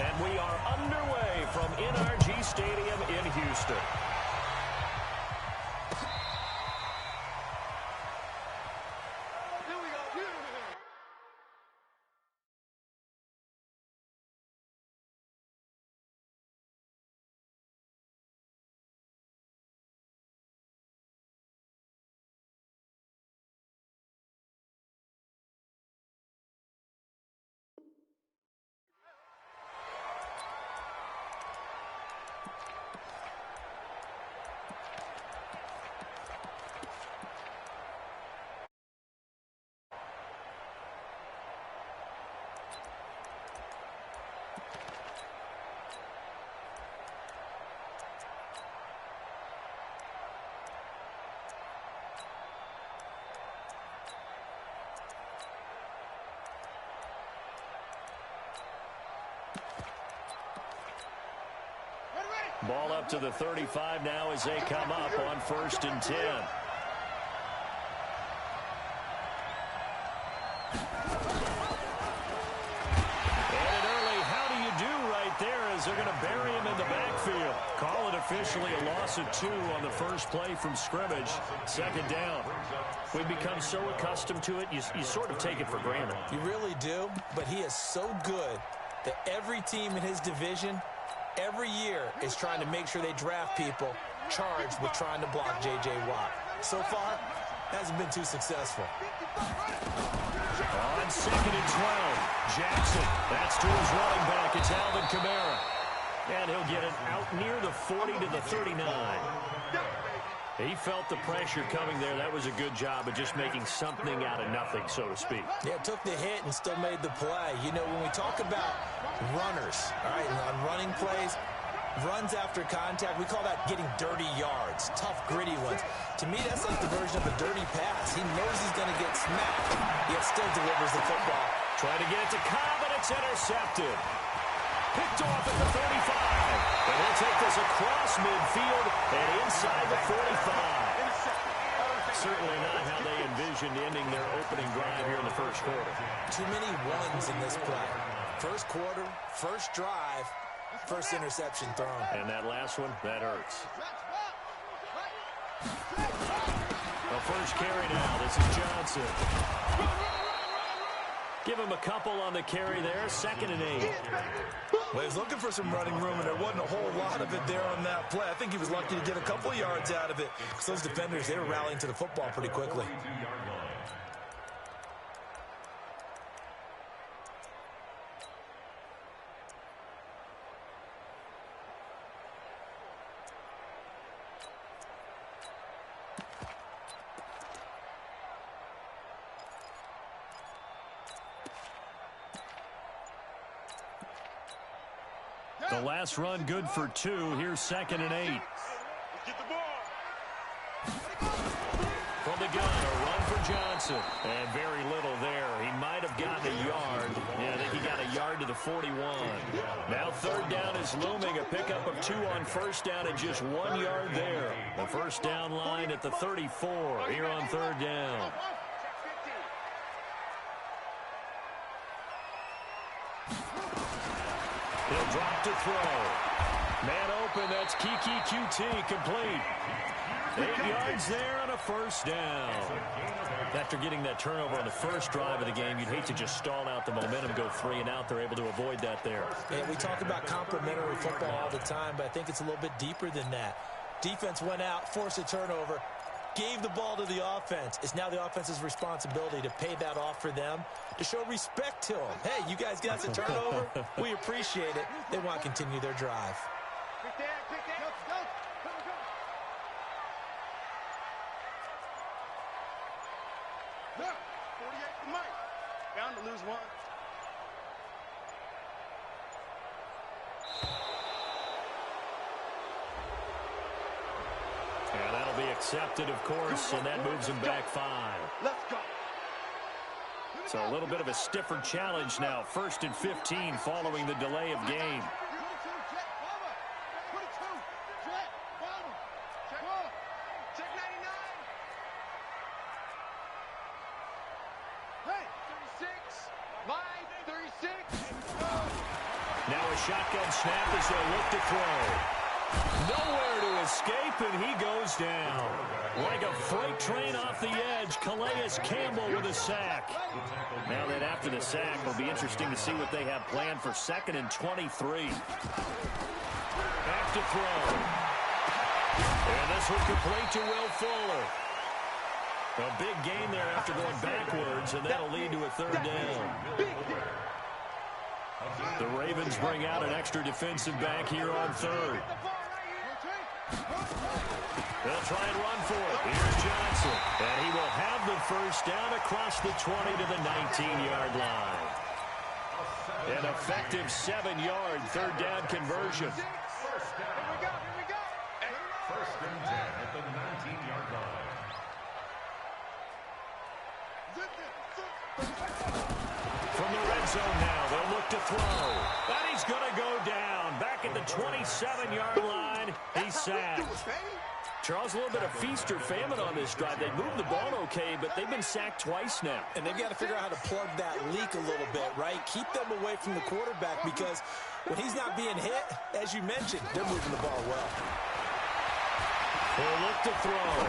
And we are underway from NRG Stadium in Houston. Ball up to the 35 now as they come up on 1st and 10. And an early how do you do right there as they're going to bury him in the backfield. Call it officially a loss of 2 on the first play from scrimmage. 2nd down. We've become so accustomed to it, you sort of take it for granted. You really do, but he is so good that every team in his division every year is trying to make sure they draft people charged with trying to block J.J. Watt. So far, hasn't been too successful. On 2nd and 12, Jackson. That's to his running back. It's Alvin Kamara. And he'll get it out near the 40 to the 39. He felt the pressure coming there. That was a good job of just making something out of nothing, so to speak. Yeah, took the hit and still made the play. You know, when we talk about runners, all right, on running plays, runs after contact, we call that getting dirty yards, tough, gritty ones. To me, that's like the version of a dirty pass. He knows he's going to get smacked, yet still delivers the football. Trying to get it to Cobb, and it's intercepted. Picked off at the 35. And he'll take this across midfield and inside the 45. Certainly not how they envisioned ending their opening drive here in the first quarter. Too many ones in this play. First quarter, first drive, first interception thrown. And that last one, that hurts. The first carry now. This is Johnson. Give him a couple on the carry there. 2nd and 8. Well, he was looking for some running room, and there wasn't a whole lot of it there on that play. I think he was lucky to get a couple of yards out of it, because those defenders, they were rallying to the football pretty quickly. The last run good for 2. Here's 2nd and 8. From the gun, a run for Johnson. And very little there. He might have gotten a yard. Yeah, I think he got a yard to the 41. Now 3rd down is looming. A pickup of 2 on 1st down and just 1 yard there. The 1st down line at the 34 here on 3rd down. He'll drop to throw. Man open, that's Kiki QT, complete. 8 yards there on a 1st down. After getting that turnover on the first drive of the game, you'd hate to just stall out the momentum, go 3 and out. They're able to avoid that there. Yeah, we talk about complementary football all the time, but I think it's a little bit deeper than that. Defense went out, forced a turnover, gave the ball to the offense. It's now the offense's responsibility to pay that off for them, to show respect to them. Hey, you guys got the turnover? We appreciate it. They want to continue their drive. Bound to lose 1. And that'll be accepted, of course, and that moves him back 5. Let's go. So a little bit of a stiffer challenge now. 1st and 15 following the delay of game. Now a shotgun snap as they look to throw. Nowhere to escape, and he goes down. Like a freight train off the edge, Calais Campbell with a sack. Now that after the sack, it'll be interesting to see what they have planned for 2nd and 23. Back to throw. And this one complete to Will Fuller. A big gain there after going backwards, and that'll lead to a 3rd down. The Ravens bring out an extra defensive back here on 3rd. They'll try and run for it. Here's Johnson. And he will have the 1st down across the 20 to the 19-yard line. An effective 7-yard 3rd down conversion. 1st and 10 at the 19-yard line. From the red zone now, they'll look to throw. And he's going to go down. Back at the 27-yard line, he's sacked. Charles, a little bit of feast or famine on this drive. They moved the ball okay, but they've been sacked twice now. And they've got to figure out how to plug that leak a little bit, right? Keep them away from the quarterback because when he's not being hit, as you mentioned, they're moving the ball well. They'll look to throw.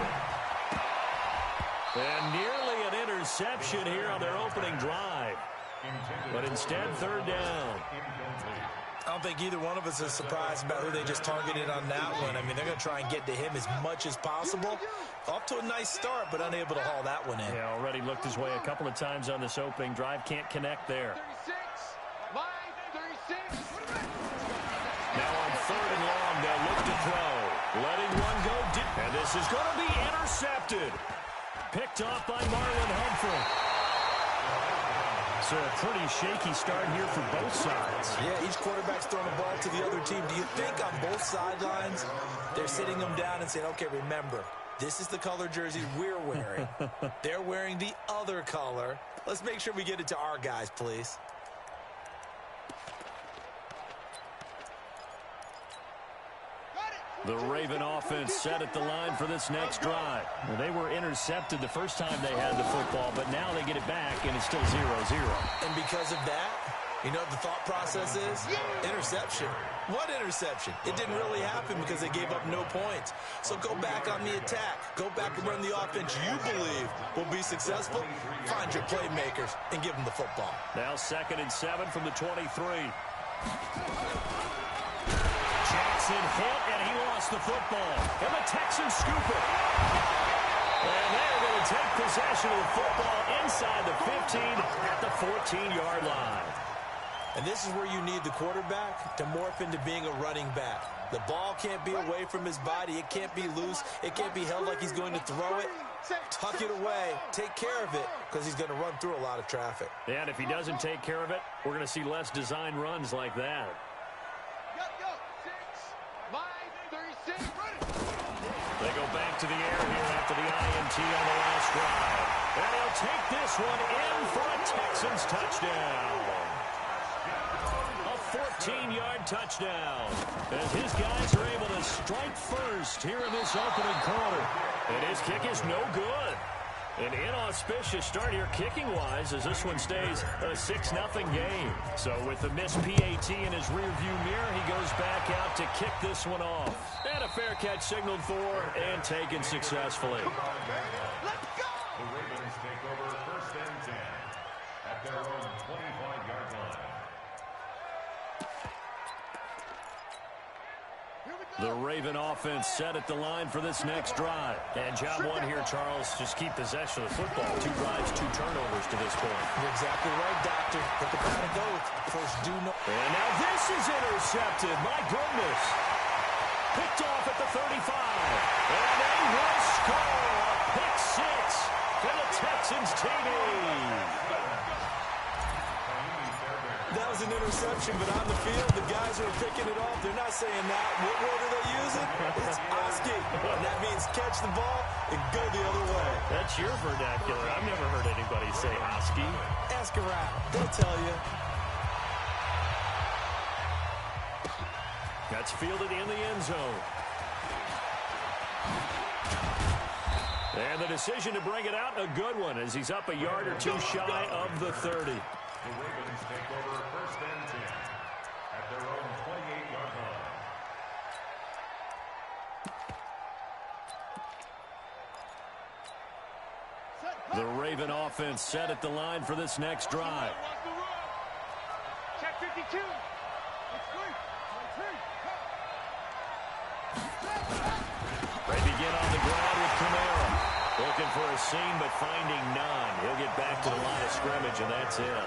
And nearly an interception here on their opening drive. But instead, 3rd down. I don't think either one of us is surprised about who they just targeted on that one. I mean, they're going to try and get to him as much as possible. Off to a nice start, but unable to haul that one in. Yeah, already looked his way a couple of times on this opening drive. Can't connect there. Now on 3rd and long, they'll look to throw. Letting one go deep. And this is going to be intercepted. Picked off by Marlon Humphrey. So a pretty shaky start here for both sides. Yeah, each quarterback's throwing the ball to the other team. Do you think on both sidelines they're sitting them down and saying, okay, remember, this is the color jersey we're wearing. They're wearing the other color. Let's make sure we get it to our guys, please. The Raven offense set at the line for this next drive. Well, they were intercepted the first time they had the football, but now they get it back, and it's still 0-0. And because of that, you know what the thought process is? Interception. What interception? It didn't really happen because they gave up no points. So go back on the attack. Go back and run the offense you believe will be successful. Find your playmakers and give them the football. Now 2nd and 7 from the 23. Jackson hit, and he lost the football. And the Texans scoop it. And they're going to take possession of the football inside the 15 at the 14-yard line. And this is where you need the quarterback to morph into being a running back. The ball can't be away from his body. It can't be loose. It can't be held like he's going to throw it. Tuck it away. Take care of it because he's going to run through a lot of traffic. And if he doesn't take care of it, we're going to see less design runs like that. They go back to the air here after the INT on the last drive. And he'll take this one in for a Texans touchdown. A 14-yard touchdown. As his guys are able to strike first here in this opening quarter. And his kick is no good. An inauspicious start here kicking-wise as this one stays a 6-0 game. So with the missed PAT in his rearview mirror, he goes back out to kick this one off. And a fair catch signaled for and taken successfully. Let's go! The Ravens take over 1st and 10 at their own 25-yard line. The Raven offense set at the line for this next drive. And job one here, Charles, just keep possession of the football. 2 drives, 2 turnovers to this point. You're exactly right, Doctor. But the kind of go with first do no. And now this is intercepted. My goodness. Picked off at the 35. And they will score a pick 6 for the Texans TV. That was an interception, but on the field, the guys who are picking it off, they're not saying that. What word are they using? It's Oski. And that means catch the ball and go the other way. That's your vernacular. I've never heard anybody say Oski. Ask around. They'll tell you. That's fielded in the end zone. And the decision to bring it out, a good one, as he's up a yard or 2 shy of the 30. The Ravens take over 1st and 10 at their Raven offense set at the line for this next drive. Check 52. They begin on the ground with Camara. Looking for a seam, but finding none. He'll get back to the line of scrimmage, and that's it.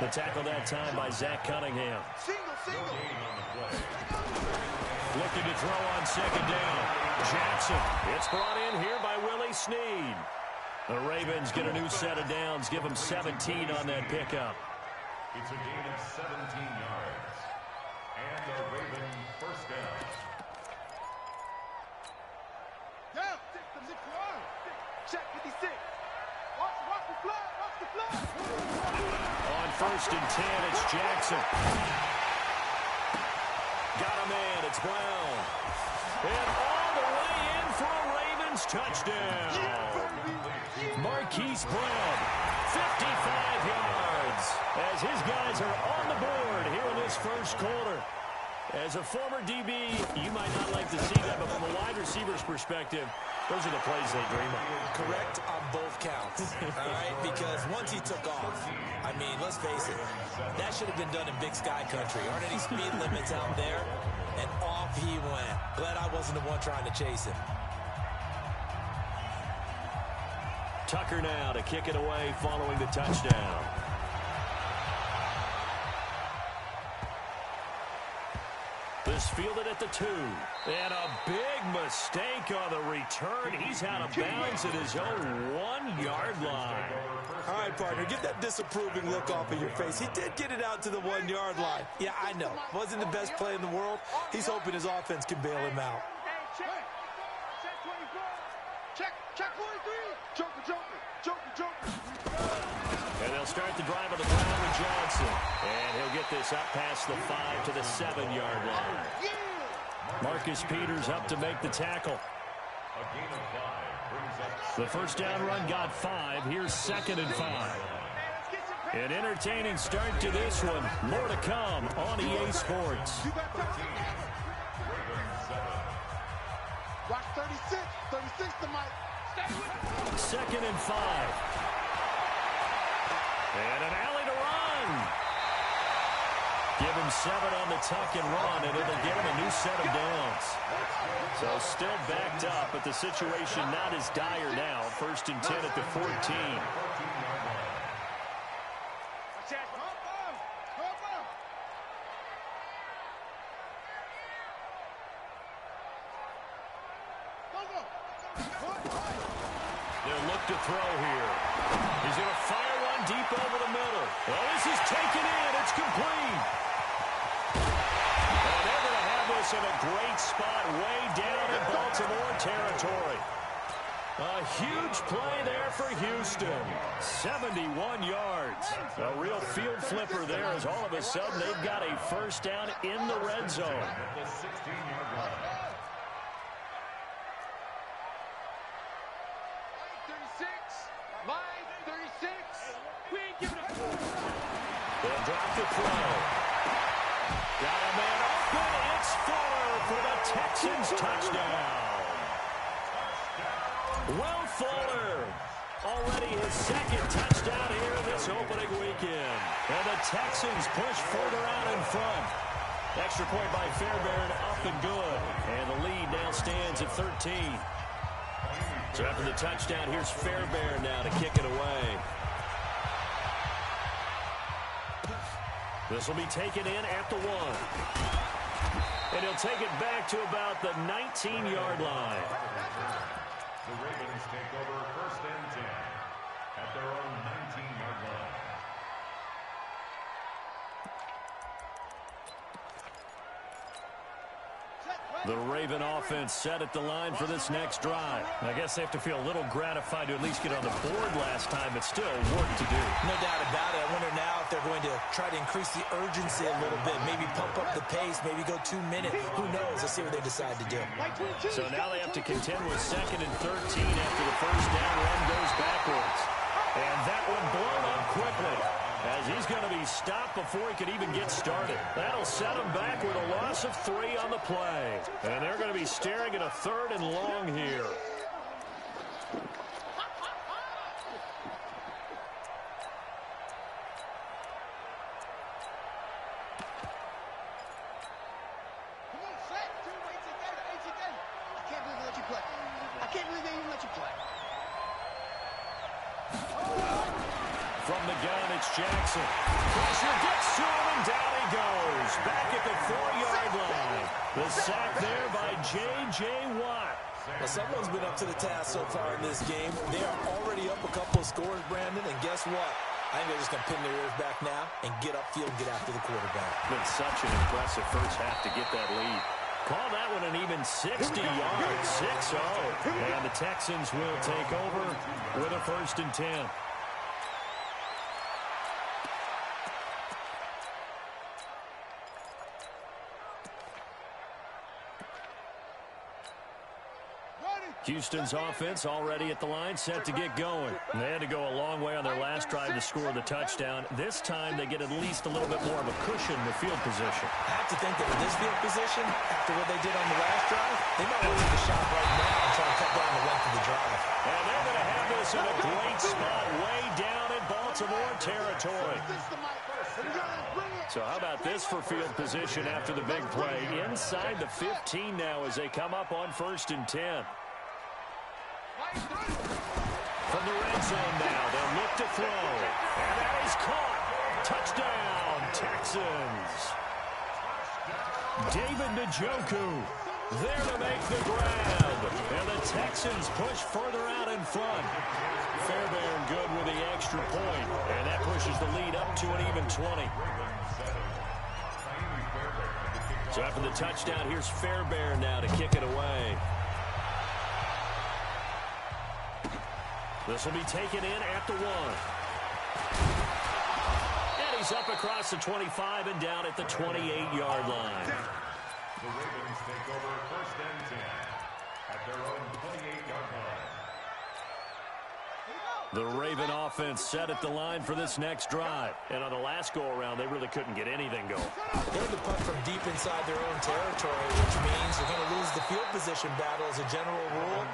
The tackle that time by Zach Cunningham. Looking to throw on second down. Jackson. It's brought in here by Willie Snead. The Ravens get a new set of downs. Give them 17 on that pickup. It's a gain of 17 yards. And a Raven first down. Check 56. Watch the flag. Watch the flag. On first and 10, it's Jackson. Got a man. It's Brown. And all the way in for a Ravens touchdown. Marquise Brown, 55 yards. As his guys are on the board here in this first quarter. As a former DB, you might not like to see that, but from a wide receiver's perspective, those are the plays they dream of. Correct on both counts, all right? Because once he took off, I mean, let's face it, that should have been done in Big Sky country. Aren't any speed limits out there? And off he went. Glad I wasn't the one trying to chase him. Tucker now to kick it away following the touchdown. This fielded at the 2. And a big mistake on the return. He's out of bounds at his own 1-yard line. All right, partner, get that disapproving look off of your face. He did get it out to the 1-yard line. Yeah, I know. Wasn't the best play in the world. He's hoping his offense can bail him out. Check 24. Check 43. Joker. And they'll start the drive on the ground with Johnson. And he'll get this up past the 5 to the 7-yard line. Marcus Peters up to make the tackle. The first down run got 5. Here's 2nd and 5. An entertaining start to this one. More to come on EA Sports. Watch 36. 36 to Mike. 2nd and 5. And an alley to run. Give him 7 on the tuck and run, and it'll give him a new set of downs. So still backed up, but the situation not as dire now. 1st and 10 at the 14. They'll look to throw here. He's going to fire one deep over the middle. Well, this is taken in. It's complete. And they're going to have this in a great spot way down in Baltimore territory. A huge play there for Houston. 71 yards. A real field flipper there as all of a sudden they've got a first down in the red zone. The 16-yard line. 36. We ain't giving up. They'll drop the throw. Got a man open. It's Fuller for the Texans touchdown. Will Fuller, already his 2nd touchdown here this opening weekend. And the Texans push further out in front. Extra point by Fairbairn, up and good. And the lead now stands at 13. So after the touchdown, here's Fairbairn now to kick it away. This will be taken in at the 1. And he'll take it back to about the 19-yard line. The Ravens take over 1st and 10 at their own 19-yard line. The Raven offense set at the line for this next drive. I guess they have to feel a little gratified to at least get on the board last time, but still work to do. No doubt about it. I wonder now if they're going to try to increase the urgency a little bit, maybe pump up the pace, maybe go 2 minutes. Who knows? Let's see what they decide to do. So now they have to contend with 2nd and 13 after the first down run goes backwards. And that one blown up quickly, as he's going to be stopped before he could even get started. That'll set him back with a loss of 3 on the play. And they're going to be staring at a 3rd and long here. From the gun, it's Jackson. Pressure gets to him, and down he goes. Back at the 4-yard line. The sack there by J.J. Watt. Well, someone's been up to the task so far in this game. They are already up a couple of scores, Brandon, and guess what? I think they're just going to pin their ears back now and get upfield and get after the quarterback. Been such an impressive first half to get that lead. Call that one an even 60 yards, 6-0. And the Texans will take over with a 1st and 10. Houston's offense already at the line, set to get going. They had to go a long way on their last drive to score the touchdown. This time they get at least a little bit more of a cushion in the field position. I have to think that in this field position, after what they did on the last drive, they might want to take the shot right now and try to cut down the length of the drive. And they're going to have this in a great spot way down in Baltimore territory. So how about this for field position after the big play? Inside the 15 now as they come up on 1st and 10. From the red zone now, they'll look to throw. And that is caught. Touchdown, Texans. David Njoku there to make the grab. And the Texans push further out in front. Fairbairn good with the extra point. And that pushes the lead up to an even 20. So after the touchdown, here's Fairbairn now to kick it away. This will be taken in at the 1. And he's up across the 25 and down at the 28-yard line. The Ravens take over 1st and 10 at their own 28-yard line. The Raven offense set at the line for this next drive. And on the last go-around, they really couldn't get anything going. They had to punt from deep inside their own territory, which means they're going to lose the field position battle as a general rule.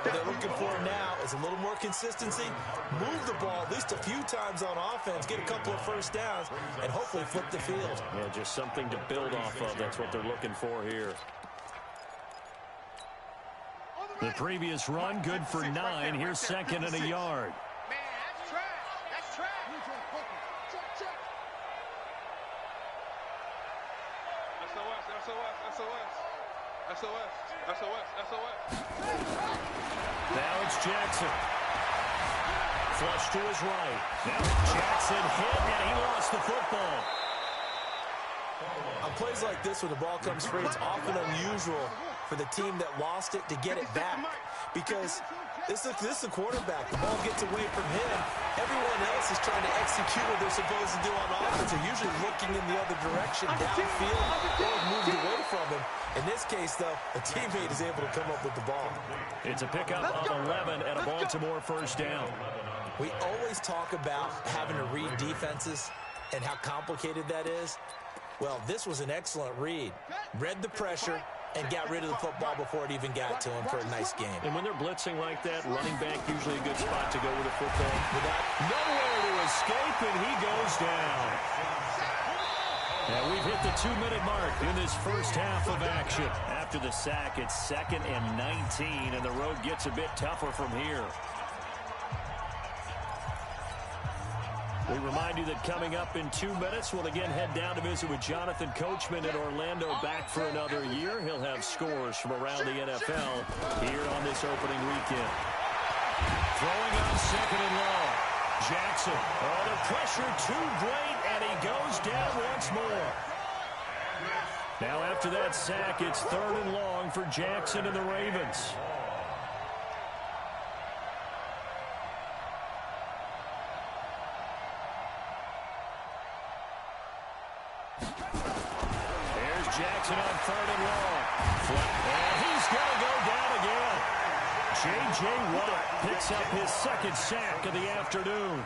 What they're looking for now is a little more consistency, move the ball at least a few times on offense, get a couple of first downs, and hopefully flip the field. Yeah, just something to build off of. That's what they're looking for here. The previous run, good for 9. Here's 2nd and a yard. Man, that's trash. That's trash. SOS. Now it's Jackson. Flush to his right. Now Jackson hit, and he lost the football. On plays like this, when the ball comes free, it's often unusual for the team that lost it to get it back, because this is a quarterback. The ball gets away from him. Everyone else is trying to execute what they're supposed to do on offense. They're usually looking in the other direction, downfield, or moved away from him. In this case, though, a teammate is able to come up with the ball. It's a pickup of 11 and a Baltimore 1st down. We always talk about having to read defenses and how complicated that is. Well, this was an excellent read. Read the pressure and got rid of the football before it even got to him for a nice game. And when they're blitzing like that, running back usually a good spot to go with the football. Nowhere to escape, and he goes down. And we've hit the 2-minute mark in this first half of action. After the sack, it's 2nd and 19, and the road gets a bit tougher from here. We remind you that coming up in 2 minutes, we'll again head down to visit with Jonathan Coachman in Orlando, back for another year. He'll have scores from around the NFL here on this opening weekend. Throwing on 2nd and long. Jackson. Oh, the pressure too great, and he goes down once more. Now after that sack, it's 3rd and long for Jackson and the Ravens. Jackson on 3rd and long. And he's going to go down again. J.J. Watt picks up his 2nd sack of the afternoon.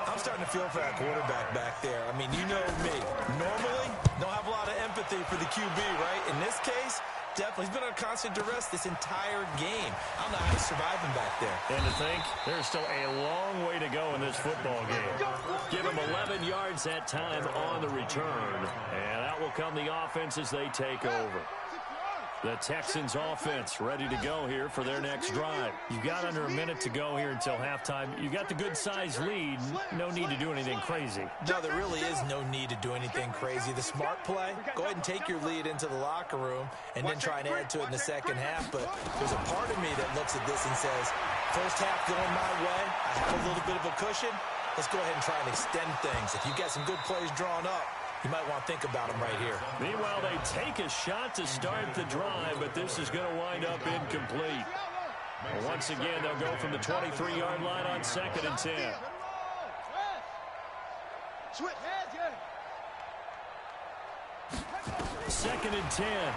I'm starting to feel for that quarterback back there. I mean, you know me. Normally, don't have a lot of empathy for the QB, right? In this case, definitely. He's been under constant duress this entire game. I don't know how he's surviving back there. And to think, there's still a long way to go in this football game. Give him 11 yards that time on the return. And out will come the offense as they take over. The Texans offense ready to go here for their next drive. You've got under a minute to go here until halftime. You got the good-sized lead. No need to do anything crazy. No, there really is no need to do anything crazy. The smart play, go ahead and take your lead into the locker room and then try and add to it in the second half. But there's a part of me that looks at this and says, first half going my way, I have a little bit of a cushion. Let's go ahead and try and extend things. If you've got some good plays drawn up, you might want to think about them right here. Meanwhile, they take a shot to start the drive, but this is going to wind up incomplete. Well, once again, they'll go from the 23-yard line on 2nd and 10. Second and 10.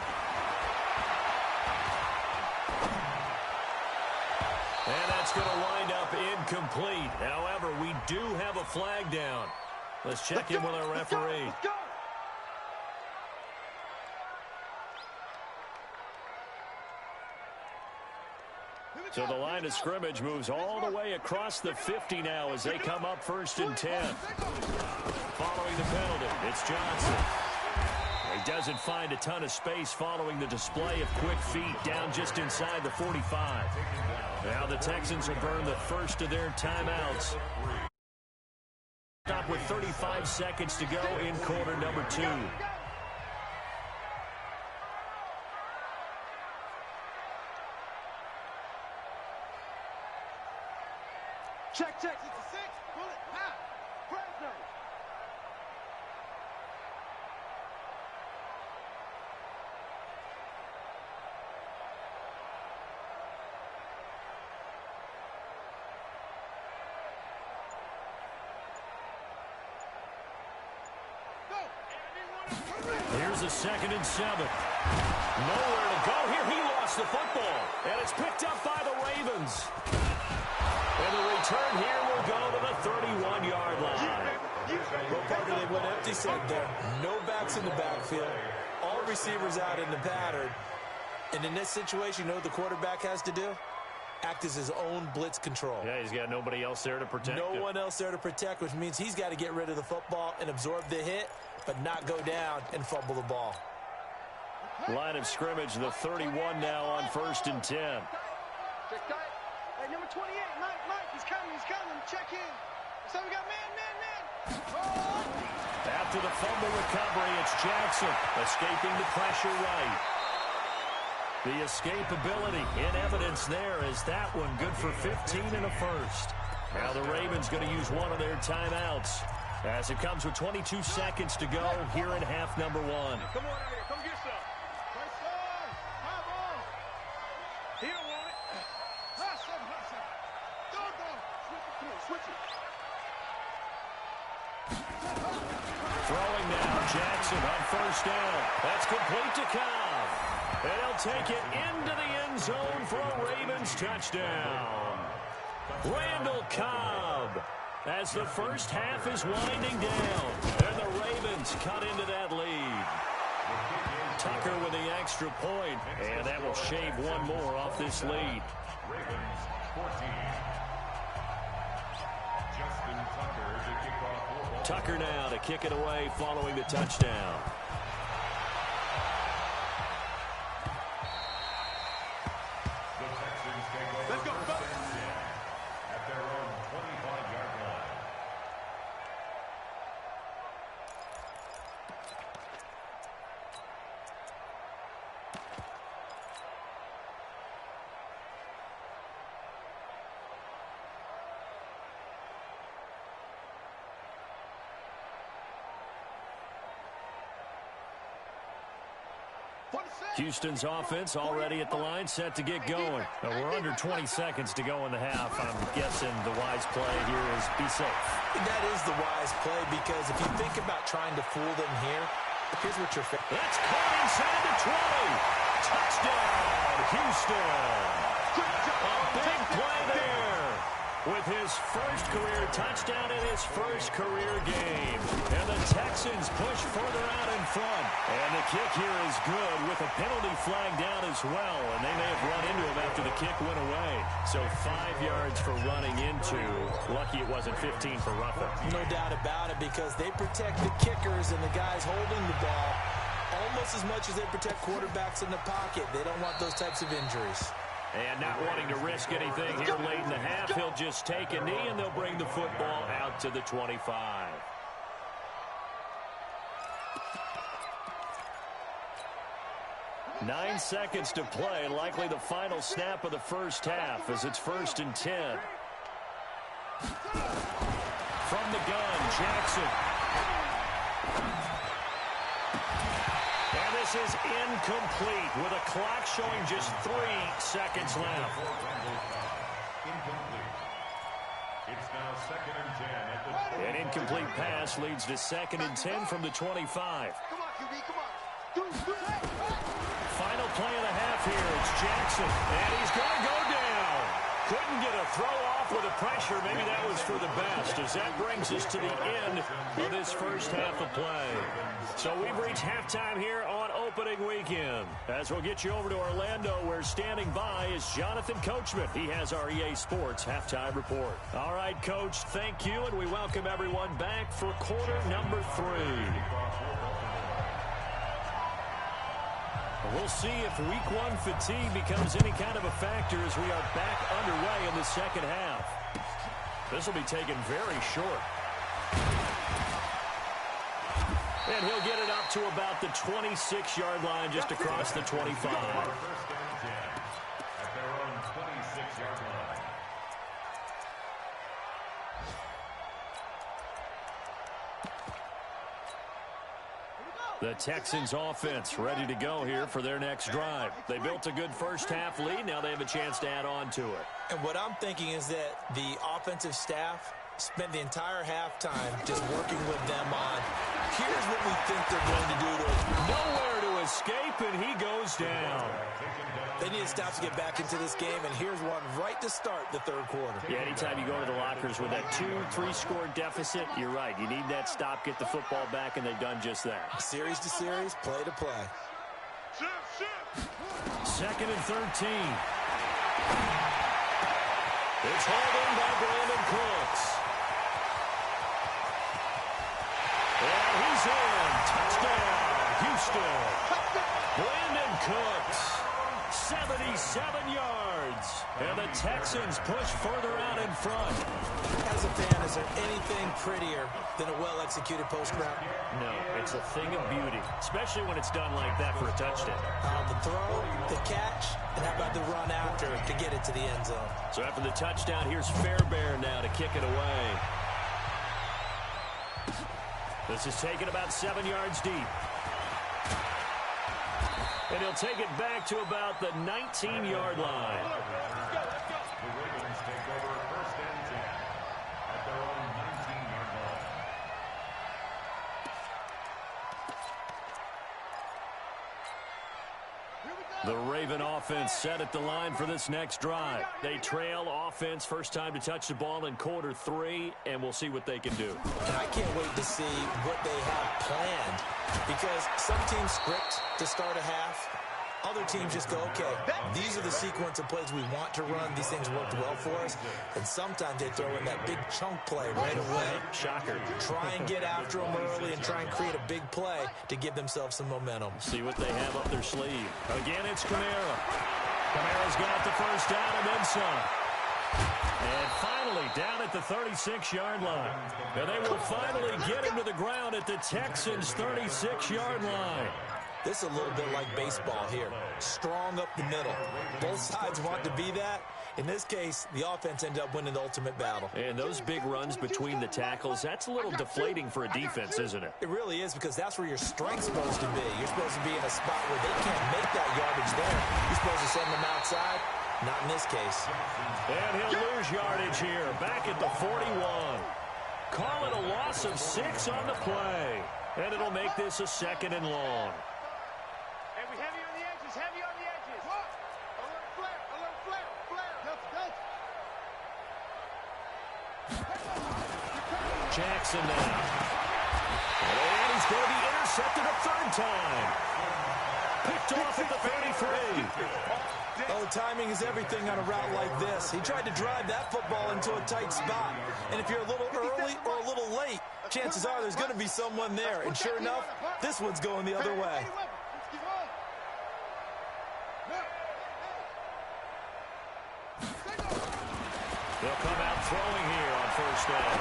And that's going to wind up incomplete. However, we do have a flag down. Let's check in with our referee. So the line of scrimmage moves all the way across the 50 now as they come up 1st and 10. Following the penalty, it's Johnson. He doesn't find a ton of space following the display of quick feet down just inside the 45. Now the Texans will burn the first of their timeouts. Stop with 35 seconds to go in quarter number 2. Check, it's a 6. Pull it, now. Fresno. Here's a 2nd and 7. Nowhere to go here. He lost the football. And it's picked up by the Ravens. And the return here will go to the 31-yard line. Well, partner, they went empty set there. No backs in the backfield. All receivers out in the pattern. And in this situation, you know what the quarterback has to do? Act as his own blitz control. Yeah, he's got nobody else there to protect him. No one else there to protect, which means he's got to get rid of the football and absorb the hit, but not go down and fumble the ball. Line of scrimmage, the 31 now on 1st and 10. Hey, number 28, Mike, he's coming. Check in. So we got man. Oh! After the fumble recovery, it's Jackson escaping the pressure right. The escapability in evidence there is that one good for 15 and a first. Now the Ravens going to use one of their timeouts as it comes with 22 seconds to go here in half number 1. Come on out here. Come get some. Right side. High ball. He don't want it. High seven. Go. Switch it. Throwing now, Jackson on 1st down. That's complete to Cobb. And he'll take it into the end zone for a Ravens touchdown. Randall Cobb as the first half is winding down. And the Ravens cut into that lead. Tucker with the extra point, and that will shave one more off this lead. Ravens 14. Justin Tucker to kick off. Tucker now to kick it away following the touchdown. The Texans take over. Let's go, first and 10 at their own 25-yard line. Houston's offense already at the line, set to get going. Now we're under 20 seconds to go in the half. I'm guessing the wise play here is be safe. That is the wise play, because if you think about trying to fool them here, here's what you're facing. That's caught inside the 20. Touchdown, Houston. A big play there with his first career touchdown in his first career game. And the Texans push further out in front. And the kick here is good with a penalty flag down as well. And they may have run into him after the kick went away. So 5 yards for running into. Lucky it wasn't 15 for roughing. No doubt about it, because they protect the kickers and the guys holding the ball. almost as much as they protect quarterbacks in the pocket. They don't want those types of injuries. And not wanting to risk anything here late in the half, he'll just take a knee, and they'll bring the football out to the 25. Nine seconds to play, likely the final snap of the first half as it's 1st and 10. From the gun, Jackson. And this is incomplete with a clock showing just 3 seconds left. Incomplete. It's now 2nd and 10 at the An incomplete pass leads to 2nd and 10 from the 25. Come on, QB, come on. Do it. Final play of the half here. It's Jackson, and he's going to go down. Couldn't get a throw off with the pressure. Maybe that was for the best, as that brings us to the end of this first half of play. So we've reached halftime here on opening weekend. As we'll get you over to Orlando, where standing by is Jonathan Coachman. He has our EA Sports halftime report. All right, Coach, thank you, and we welcome everyone back for quarter number 3. We'll see if week 1 fatigue becomes any kind of a factor as we are back underway in the second half. This will be taken very short. And he'll get it up to about the 26-yard line just across the 25. 1st and 10 at their own 26-yard line. The Texans offense ready to go here for their next drive. They built a good first half lead. Now they have a chance to add on to it. And what I'm thinking is that the offensive staff spent the entire halftime just working with them on, here's what we think they're going to do to it. Nowhere to escape, and he goes down. They need a stop to get back into this game, and here's one right to start the third quarter. Yeah, anytime you go to the lockers with that 2-3 score deficit, you're right. You need that stop, get the football back, and they've done just that. Series to series, play to play. 2nd and 13. It's hauled in by Brandon Cooks. And he's in. Touchdown, Houston. Brandon Cooks, 77 yards. And the Texans push further out in front. As a fan, is there anything prettier than a well-executed post route? No, it's a thing of beauty, especially when it's done like that for a touchdown. The throw, the catch, and how about the run after to get it to the end zone? So after the touchdown, here's Fairbairn now to kick it away. This is taken about 7 yards deep. And he'll take it back to about the 19-yard line. The Ravens take over 1st and 10 at their own 19-yard line. The Raven offense set at the line for this next drive. They trail offense, first time to touch the ball in quarter 3, and we'll see what they can do. And I can't wait to see what they have planned, because some teams script to start a half. Other teams just go, okay, these are the sequence of plays we want to run. These things worked well for us. And sometimes they throw in that big chunk play right away. Shocker. Try and get after them early and try and create a big play to give themselves some momentum. See what they have up their sleeve. Again, it's Kamara. Kamara's got the first down and then some. And finally, down at the 36-yard line. And they will finally get him to the ground at the Texans' 36-yard line. This is a little bit like baseball here. Strong up the middle. Both sides want to be that. In this case, the offense ended up winning the ultimate battle. And those big runs between the tackles, that's a little deflating for a defense, isn't it? It really is, because that's where your strength's supposed to be. You're supposed to be in a spot where they can't make that yardage there. You're supposed to send them outside. Not in this case. And he'll lose yardage here, back at the 41. Call it a loss of 6 on the play. And it'll make this a 2nd and long. Heavy on the edges, heavy on the edges. What? Alert flare. Jackson now. And he's going to be intercepted a 3rd time. Picked off at the 33. Oh, timing is everything on a route like this. He tried to drive that football into a tight spot. And if you're a little early or a little late, chances are there's going to be someone there. And sure enough, this one's going the other way. They'll come out throwing here on first down.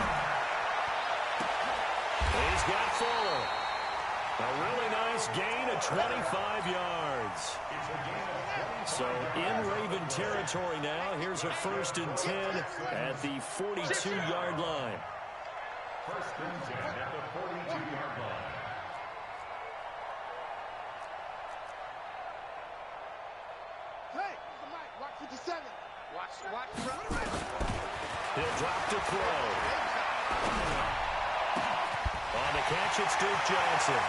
He's got Fuller. A really nice gain of 25 yards. So in Raven territory now. Here's a 1st and 10 at the 42-yard line. 1st and 10 at the 42-yard line. Hey, watch 57. Watch. He'll drop to throw. On the catch, it's Duke Johnson.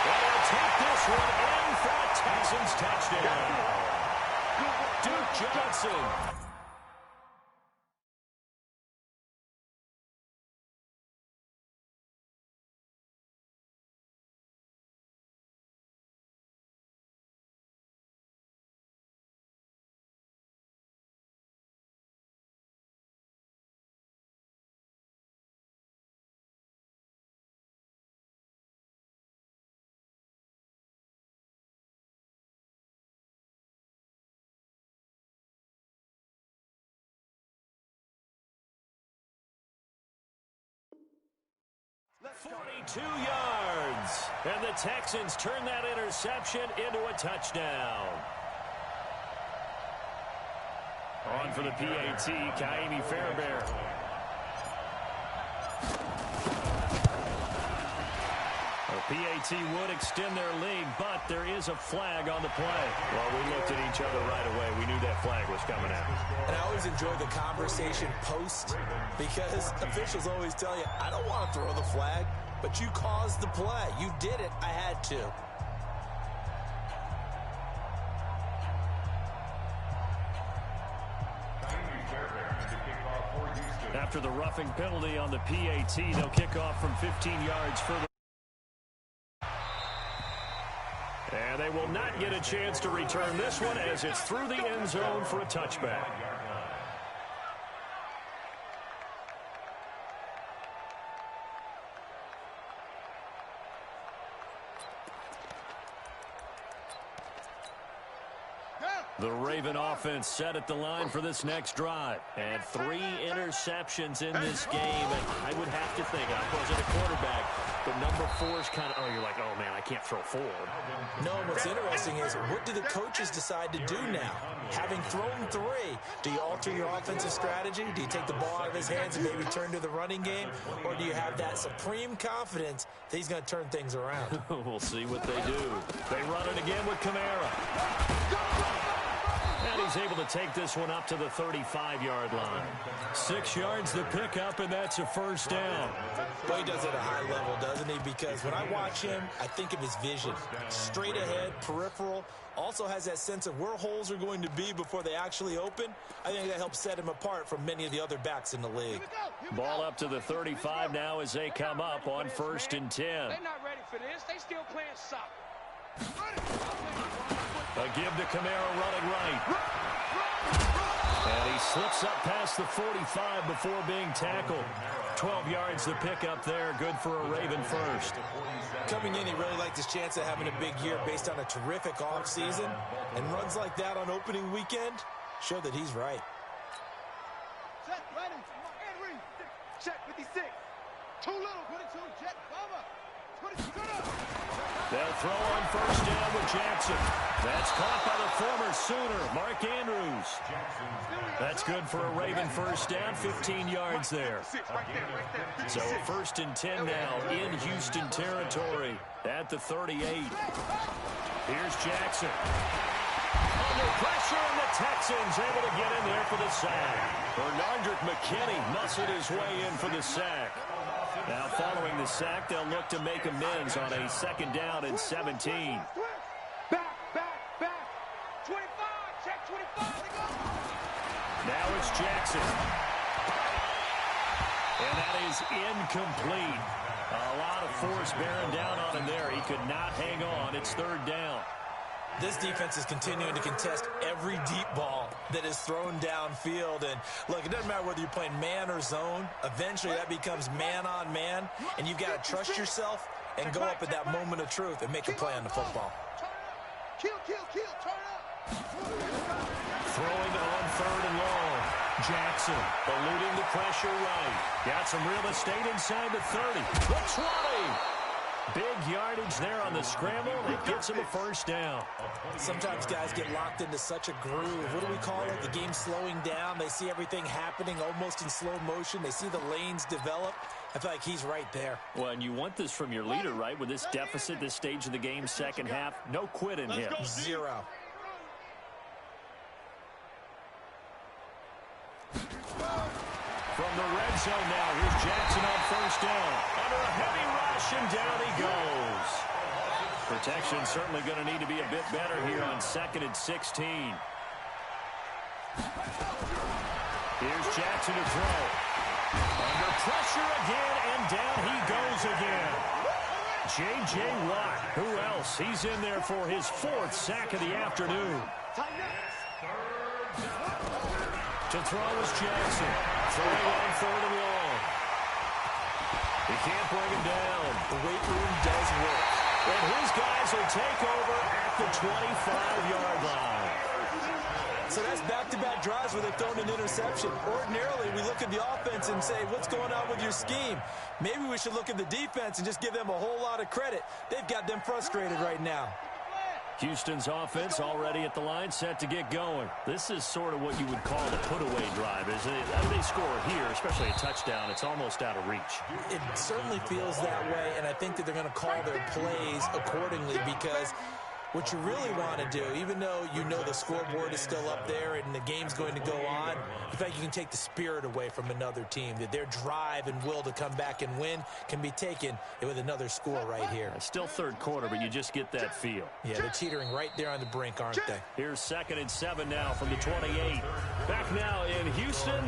And he'll take this one in for a Texans touchdown. Duke Johnson. Let's 42 yards. And the Texans turn that interception into a touchdown. On for the PAT, Kaimi Fairbairn. PAT would extend their lead, but there is a flag on the play. Well, we looked at each other right away. We knew that flag was coming out. And I always enjoy the conversation post because officials always tell you, I don't want to throw the flag, but you caused the play. You did it. I had to. After the roughing penalty on the PAT, they'll kick off from 15 yards further. And they will not get a chance to return this one as it's through the end zone for a touchback. The Raven offense set at the line for this next drive. And 3 interceptions in this game. And I would have to think, I wasn't a quarterback, but number 4 is kind of, you're like, oh, man, I can't throw 4. No, what's interesting is, what do the coaches decide to do now? Having thrown 3, do you alter your offensive strategy? Do you take the ball out of his hands and maybe turn to the running game? Or do you have that supreme confidence that he's going to turn things around? We'll see what they do. They run it again with Kamara. And he's able to take this one up to the 35-yard line. 6 yards the pickup, and that's a first down. But he does it at a high level, doesn't he? Because when I watch him, I think of his vision. Straight ahead, peripheral. Also has that sense of where holes are going to be before they actually open. I think that helps set him apart from many of the other backs in the league. Ball up to the 35 now as they come up on 1st and 10. They're not ready for this. They still playing soccer. A give to Kamara running right. And he slips up past the 45 before being tackled. 12 yards the pickup there. Good for a Raven first. Coming in, he really liked his chance of having a big year based on a terrific offseason. And runs like that on opening weekend show that he's right. Check, ready. Henry. Check 56. Too little. 22. Jet. Bomber. 22. They'll throw on first down with Jackson. That's caught by the former Sooner, Mark Andrews. That's good for a Raven first down, 15 yards there. So a 1st and 10 now in Houston territory at the 38. Here's Jackson. Under pressure, and the Texans able to get in there for the sack. Bernardrick McKinney muscled his way in for the sack. Now following the sack, they'll look to make amends on a 2nd down and 17. Back. 25. Check 25. Now it's Jackson. And that is incomplete. A lot of force bearing down on him there. He could not hang on. It's third down. This defense is continuing to contest every deep ball that is thrown downfield. And, look, it doesn't matter whether you're playing man or zone. Eventually, that becomes man on man, and you've got to trust yourself and go up at that moment of truth and make a play on the football. Kill, turn up. Throwing on third and long. Jackson eluding the pressure right. Got some real estate inside the 30. The 20. Big yardage there on the scramble. It gets him a first down. Sometimes guys get locked into such a groove. What do we call it? The game's slowing down. They see everything happening almost in slow motion. They see the lanes develop. I feel like he's right there. Well, and you want this from your leader, right? With this deficit, this stage of the game, second half, no quit in him. Zero. From the red zone now, here's Jackson on first down. Under a heavy rush, and down he goes. Protection certainly going to need to be a bit better here on 2nd and 16. Here's Jackson to throw. Under pressure again, and down he goes again. J.J. Watt, who else? He's in there for his 4th sack of the afternoon. To throw is Jackson. Throwing on third and long. He can't bring him down. The weight room does work. And his guys will take over at the 25-yard line. So that's back-to-back drives where they've thrown an interception. Ordinarily, we look at the offense and say, what's going on with your scheme? Maybe we should look at the defense and just give them a whole lot of credit. They've got them frustrated right now. Houston's offense already at the line, set to get going. This is sort of what you would call the put-away drive, isn't it? As they score here, especially a touchdown, it's almost out of reach. It certainly feels that way, and I think that they're going to call their plays accordingly because what you really want to do, even though you know the scoreboard is still up there and the game's going to go on, in fact, you can take the spirit away from another team, that their drive and will to come back and win can be taken with another score right here. It's still third quarter, but you just get that feel. Yeah, they're teetering right there on the brink, aren't they? Here's 2nd and 7 now from the 28. Back now in Houston.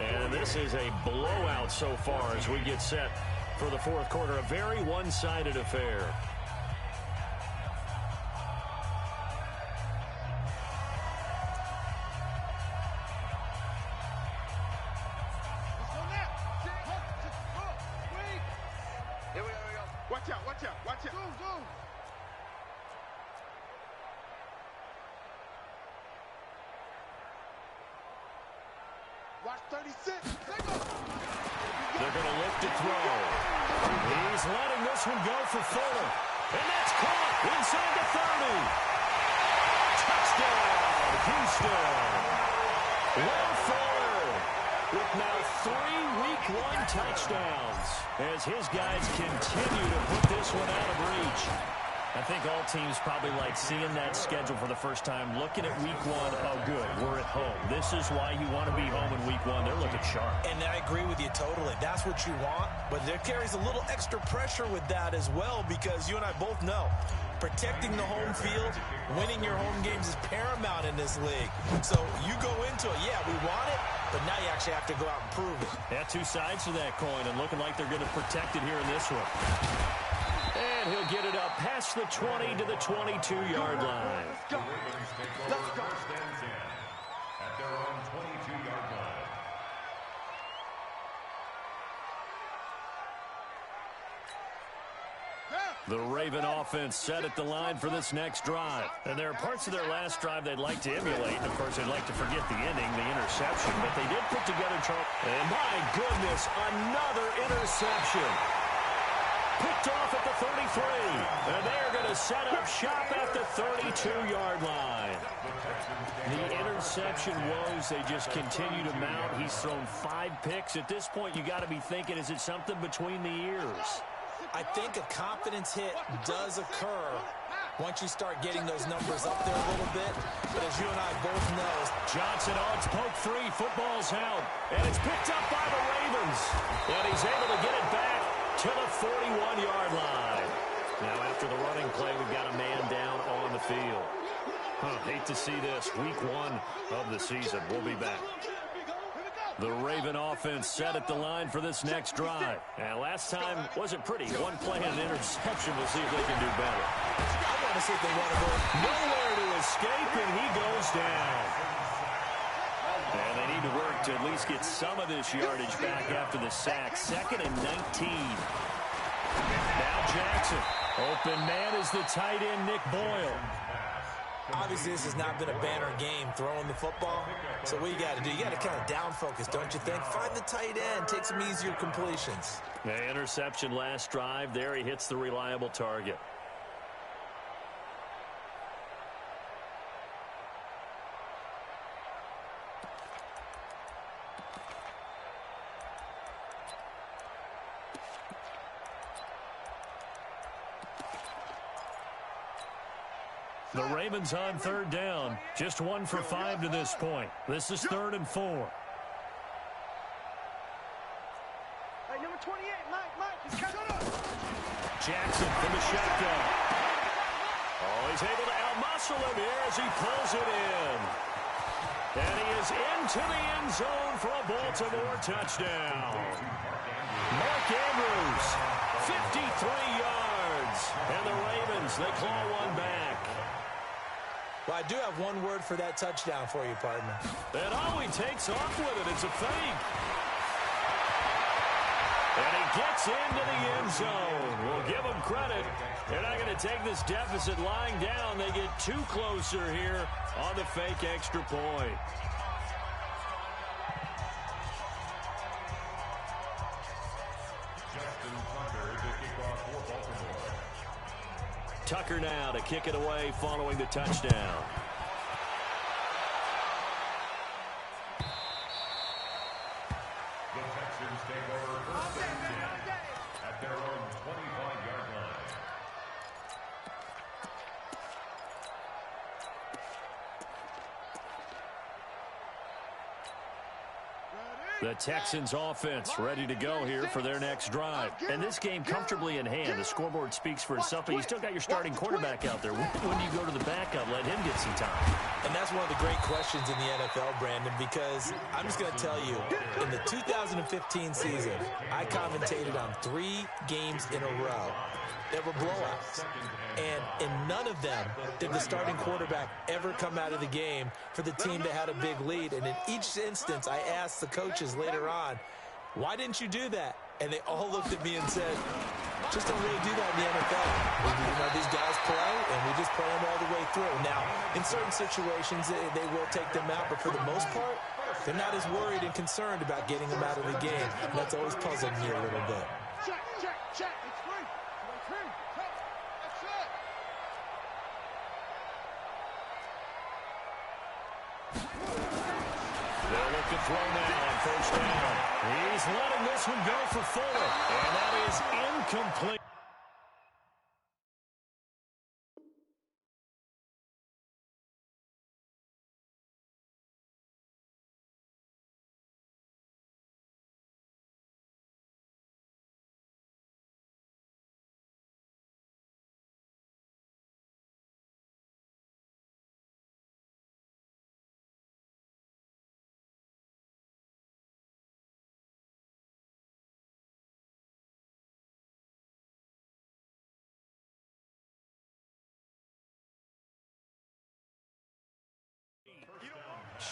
And this is a blowout so far as we get set for the 4th quarter. A very one-sided affair. Watch out. Go. Watch 36. They're going to look to throw. He's letting this one go for Fuller. And that's caught inside the 30. Touchdown, Houston. Will Fuller with now 3 Week 1 touchdowns as his guys continue to put this one out of reach. I think all teams probably like seeing that schedule for the first time, looking at Week 1. Oh, good, we're at home. This is why you want to be home in Week 1. They're looking sharp. And I agree with you totally. That's what you want, but there carries a little extra pressure with that as well because you and I both know protecting the home field, winning your home games is paramount in this league. So you go into it, yeah, we want it, but now you actually have to go out and prove it. Yeah, 2 sides to that coin, and looking like they're going to protect it here in this one. And he'll get it up past the 20 to the 22-yard line. Let's go. First and 10 at their own 22-yard line. The Raven offense set at the line for this next drive. And there are parts of their last drive they'd like to emulate. And, of course, they'd like to forget the ending, the interception. But they did put together Charles. And, my goodness, another interception. Picked off at the 33. And they're going to set up shop at the 32-yard line. The interception woes, they just continue to mount. He's thrown 5 picks. At this point, you got to be thinking, is it something between the ears? I think a confidence hit does occur once you start getting those numbers up there a little bit. But as you and I both know, Johnson odds poke 3. Football's out. And it's picked up by the Ravens. And he's able to get it back to the 41-yard line. Now after the running play, we've got a man down on the field. Hate to see this. Week 1 of the season. We'll be back. The Raven offense set at the line for this next drive. And last time wasn't pretty. One play and an interception. We'll see if they can do better. I want to see if they want to go. Nowhere to escape, and he goes down. And they need to work to at least get some of this yardage back after the sack. 2nd and 19. Now Jackson. Open man is the tight end, Nick Boyle. Obviously, this has not been a banner game throwing the football. So what you got to do, you got to kind of down focus, don't you think? Find the tight end, take some easier completions. The interception last drive. There he hits the reliable target. The Ravens on 3rd down. Just 1 for 5 to this point. This is 3rd and 4. Hey, number 28, Mike, he's coming up. Jackson from the shotgun. Oh, he's able to outmuscle him here as he pulls it in. And he is into the end zone for a Baltimore touchdown. Mark Andrews, 53 yards. And the Ravens, they claw one back. Well, I do have one word for that touchdown for you, partner. And oh, he takes off with it. It's a fake. And he gets into the end zone. We'll give him credit. They're not going to take this deficit lying down. They get 2 closer here on the fake extra point. Tucker now to kick it away following the touchdown. The Texans take over 1st and 10 at their own 25-yard line. The Texans offense ready to go here for their next drive. And this game comfortably in hand. The scoreboard speaks for itself, but you still got your starting quarterback out there. When do you go to the backup? Let him get some time. And that's one of the great questions in the NFL, Brandon, because I'm just going to tell you, in the 2015 season, I commentated on 3 games in a row that were blowouts. And in none of them did the starting quarterback ever come out of the game for the team that had a big lead. And in each instance, I asked the coaches later on, why didn't you do that? And they all looked at me and said, just don't really do that in the NFL. These guys play, and we just play them all the way through. Now, in certain situations, they will take them out, but for the most part, they're not as worried and concerned about getting them out of the game. And that's always puzzled me a little bit. Check. It's free. That's it. They'll look to throw now on 1st down. He's letting this one go for Fuller. And that is incomplete.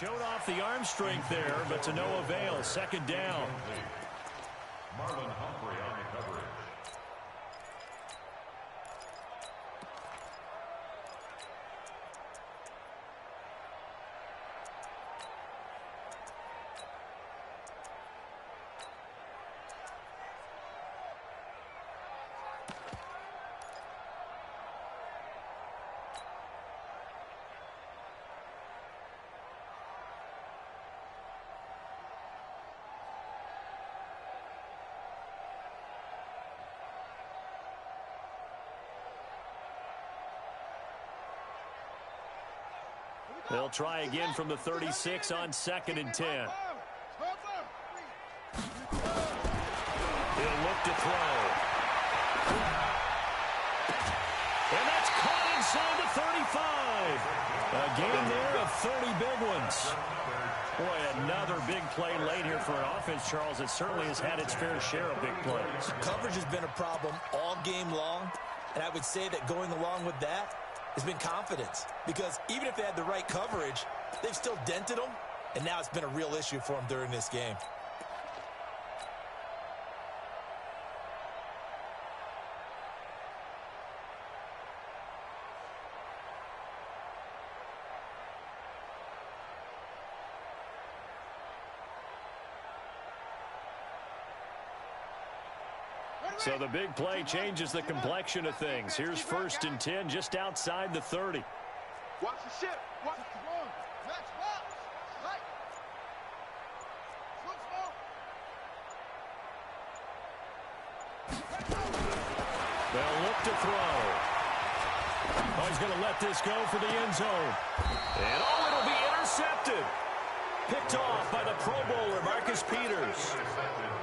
Showed off the arm strength there, but to no avail. 2nd down. Marlon Humphrey on the coverage. They'll try again from the 36 on 2nd and 10. He'll look to throw. And that's caught inside the 35. A game there of 30 big ones. Boy, another big play late here for an offense, Charles. It certainly has had its fair share of big plays. Coverage has been a problem all game long, and I would say that going along with that has been confidence. Because even if they had the right coverage, they've still dented them, and now it's been a real issue for them during this game. So the big play changes the complexion of things. Here's 1st and 10 just outside the 30. Watch the ship. Watch the ball. Next box. Right. They'll look to throw. Oh, he's going to let this go for the end zone. And oh, it'll be intercepted. Picked off by the Pro Bowler, Marcus Peters.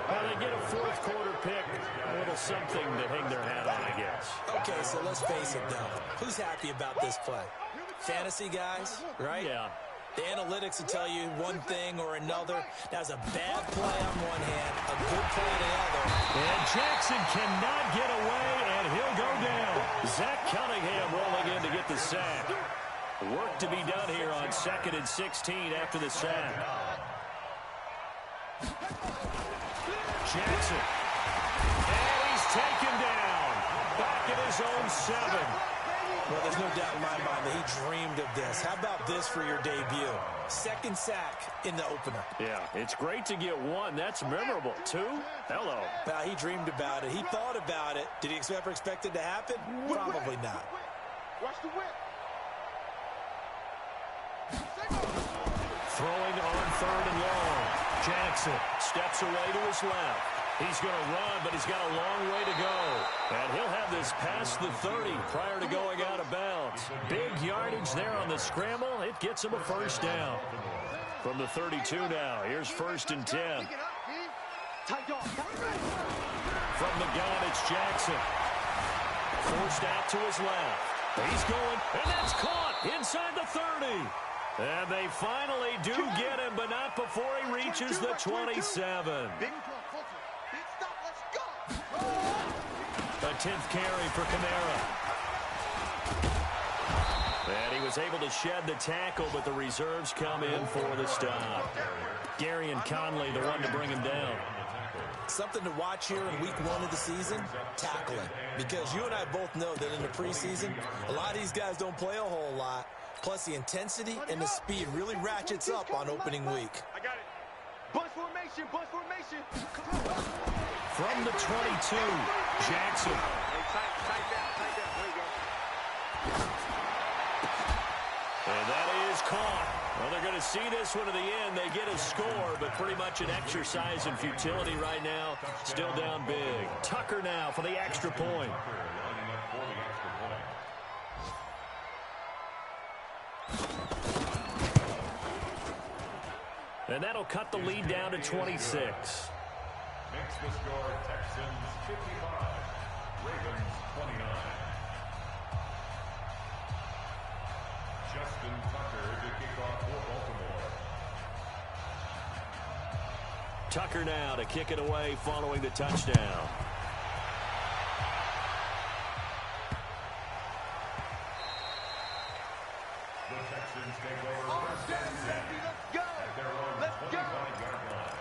Well, they get a 4th quarter pick. A little something to hang their hat on, I guess. Okay, so let's face it, though. Who's happy about this play? Fantasy guys, right? Yeah. The analytics will tell you one thing or another. That's a bad play on one hand, a good play on the other. And Jackson cannot get away, and he'll go down. Zach Cunningham rolling in to get the sack. Work to be done here on 2nd and 16 after the sack. Jackson. And he's taken down. Back at his own 7. Well, there's no doubt in my mind that he dreamed of this. How about this for your debut? 2nd sack in the opener. Yeah, it's great to get 1. That's memorable. 2? Hello. He dreamed about it. He thought about it. Did he ever expect it to happen? Probably not. Watch the whip. Throwing on 3rd and long. Jackson steps away to his left. He's going to run, but he's got a long way to go. And he'll have this past the 30 prior to going out of bounds. Big yardage there on the scramble. It gets him a 1st down. From the 32 now, here's 1st and 10. From the gun, it's Jackson. Forced out to his left. He's going, and that's caught inside the 30. And they finally do get him, but not before he reaches the 27. A 10th carry for Kamara. And he was able to shed the tackle, but the reserves come in for the stop. Gary and Conley, the one to bring him down. Something to watch here in week 1 of the season, tackling. Because you and I both know that in the preseason, a lot of these guys don't play a whole lot. Plus, the intensity and the speed really ratchets up on opening week. I got it. Bunch formation, bunch formation. From the 22, Jackson. Tight down. There you go. And that is caught. Well, they're going to see this one to the end. They get a score, but pretty much an exercise in futility right now. Still down big. Tucker now for the extra point. And that'll cut the lead down to 26. Makes the score Texans 55, Ravens 29. Justin Tucker to kick off for Baltimore. Tucker now to kick it away following the touchdown. The Texans take over first and 10 at their own 25-yard line.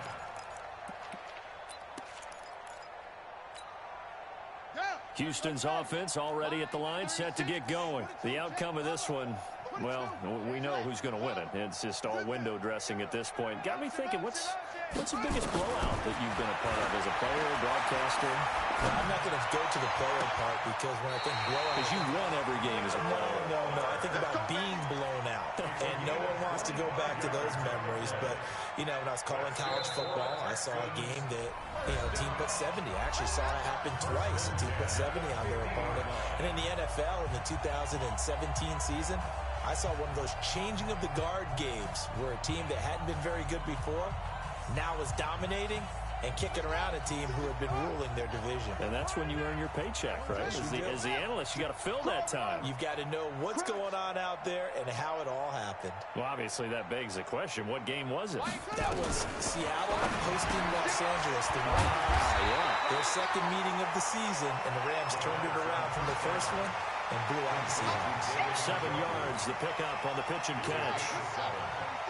Houston's offense already at the line, set to get going. The outcome of this one, well, we know who's going to win it. It's just all window dressing at this point. Got me thinking, what's the biggest blowout that you've been a part of as a player, broadcaster? Well, I'm not going to go to the player part because when I think blowout... Because you won every game as a player. No. I think about being blown out. And no one wants to go back to those memories. But, you know, when I was calling college football, I saw a game that, you know, a team put 70. I actually saw it happen twice. A team put 70 on their opponent. And in the NFL, in the 2017 season, I saw one of those changing of the guard games where a team that hadn't been very good before now is dominating, and kicking around a team who had been ruling their division. And that's when you earn your paycheck, right? As the analyst, you got to fill that time. You've got to know what's going on out there and how it all happened. Well, obviously, that begs the question, what game was it? That was Seattle hosting Los Angeles. Their second meeting of the season, and the Rams turned it around from the first one and blew out the Seahawks. 7 yards, the pickup on the pitch and catch.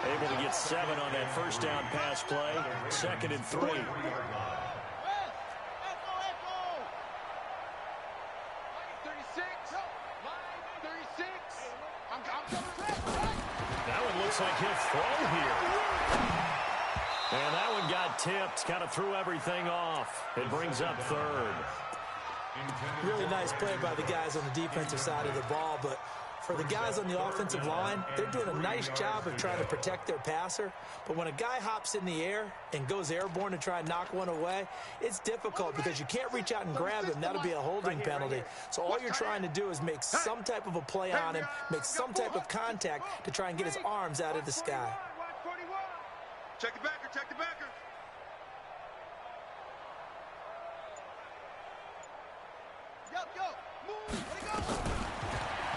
Able to get 7 on that first down pass play. 2nd and 3. That one looks like he'll throw here. And that one got tipped. Kind of threw everything off. It brings up 3rd. Really nice play by the guys on the defensive side of the ball, but for the guys on the offensive line, they're doing a nice job of trying to protect their passer. But when a guy hops in the air and goes airborne to try and knock one away, it's difficult because you can't reach out and grab him. That'll be a holding penalty. So all you're trying to do is make some type of a play on him, make some type of contact to try and get his arms out of the sky. Check the backer, check the backer. Yo, move, let it go.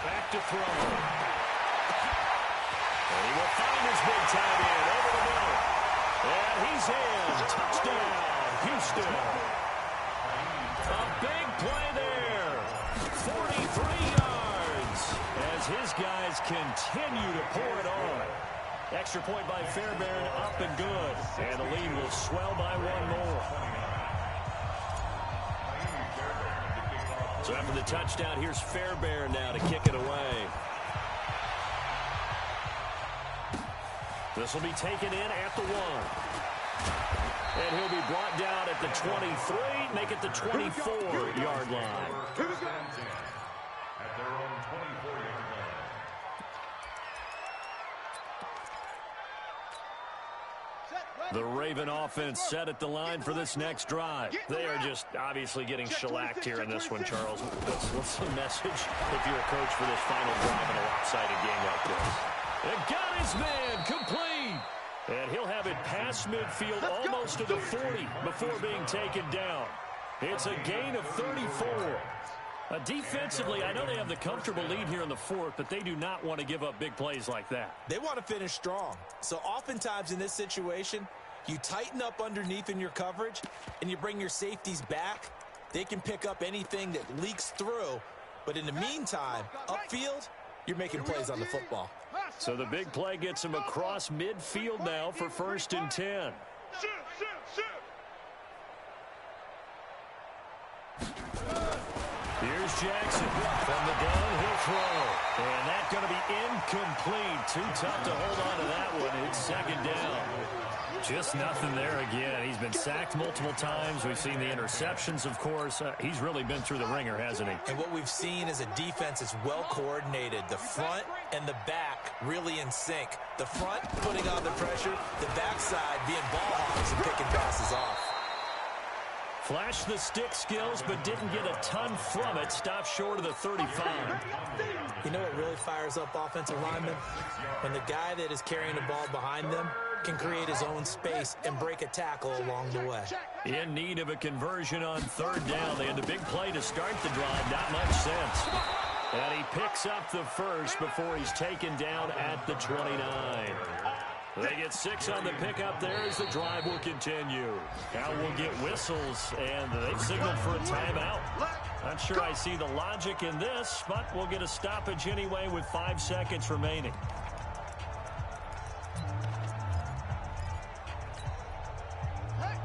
Back to throw. And he will find his big tight end over the middle. And he's in. Touchdown, Houston. A big play there. 43 yards as his guys continue to pour it on. Extra point by Fairbairn, up and good. And the lead will swell by 1 more. So after the touchdown, here's Fairbairn now to kick it away. This will be taken in at the 1. And he'll be brought down at the 23, make it the 24-yard line. At their own 24-yard line. The Raven offense set at the line for this next drive. They are just obviously getting shellacked here in this one, Charles. What's the message if you're a coach for this final drive in a lopsided game like this? And got his man complete. And he'll have it past midfield almost to the 40 before being taken down. It's a gain of 34. Defensively, I know they have the comfortable lead here in the 4th, but they do not want to give up big plays like that. They want to finish strong. So oftentimes in this situation, you tighten up underneath in your coverage and you bring your safeties back. They can pick up anything that leaks through. But in the meantime, upfield, you're making plays on the football. So the big play gets him across midfield now for 1st and 10. Here's Jackson from the gun. He'll throw. And that's going to be incomplete. Too tough to hold on to that one. It's 2nd down. Just nothing there again. He's been sacked multiple times. We've seen the interceptions, of course. He's really been through the ringer, hasn't he? And what we've seen is a defense that's well coordinated. The front and the back really in sync. The front putting on the pressure. The backside being ball hawks and picking passes off. Flashed the stick skills, but didn't get a ton from it. Stopped short of the 35. You know what really fires up offensive linemen? When the guy that is carrying the ball behind them can create his own space and break a tackle along the way. In need of a conversion on 3rd down. They had the big play to start the drive. Not much sense. And he picks up the first before he's taken down at the 29. They get 6 on the pickup there as the drive will continue. Now we'll get whistles, and they've signaled for a timeout. Not sure I see the logic in this, but we'll get a stoppage anyway with 5 seconds remaining. Hey,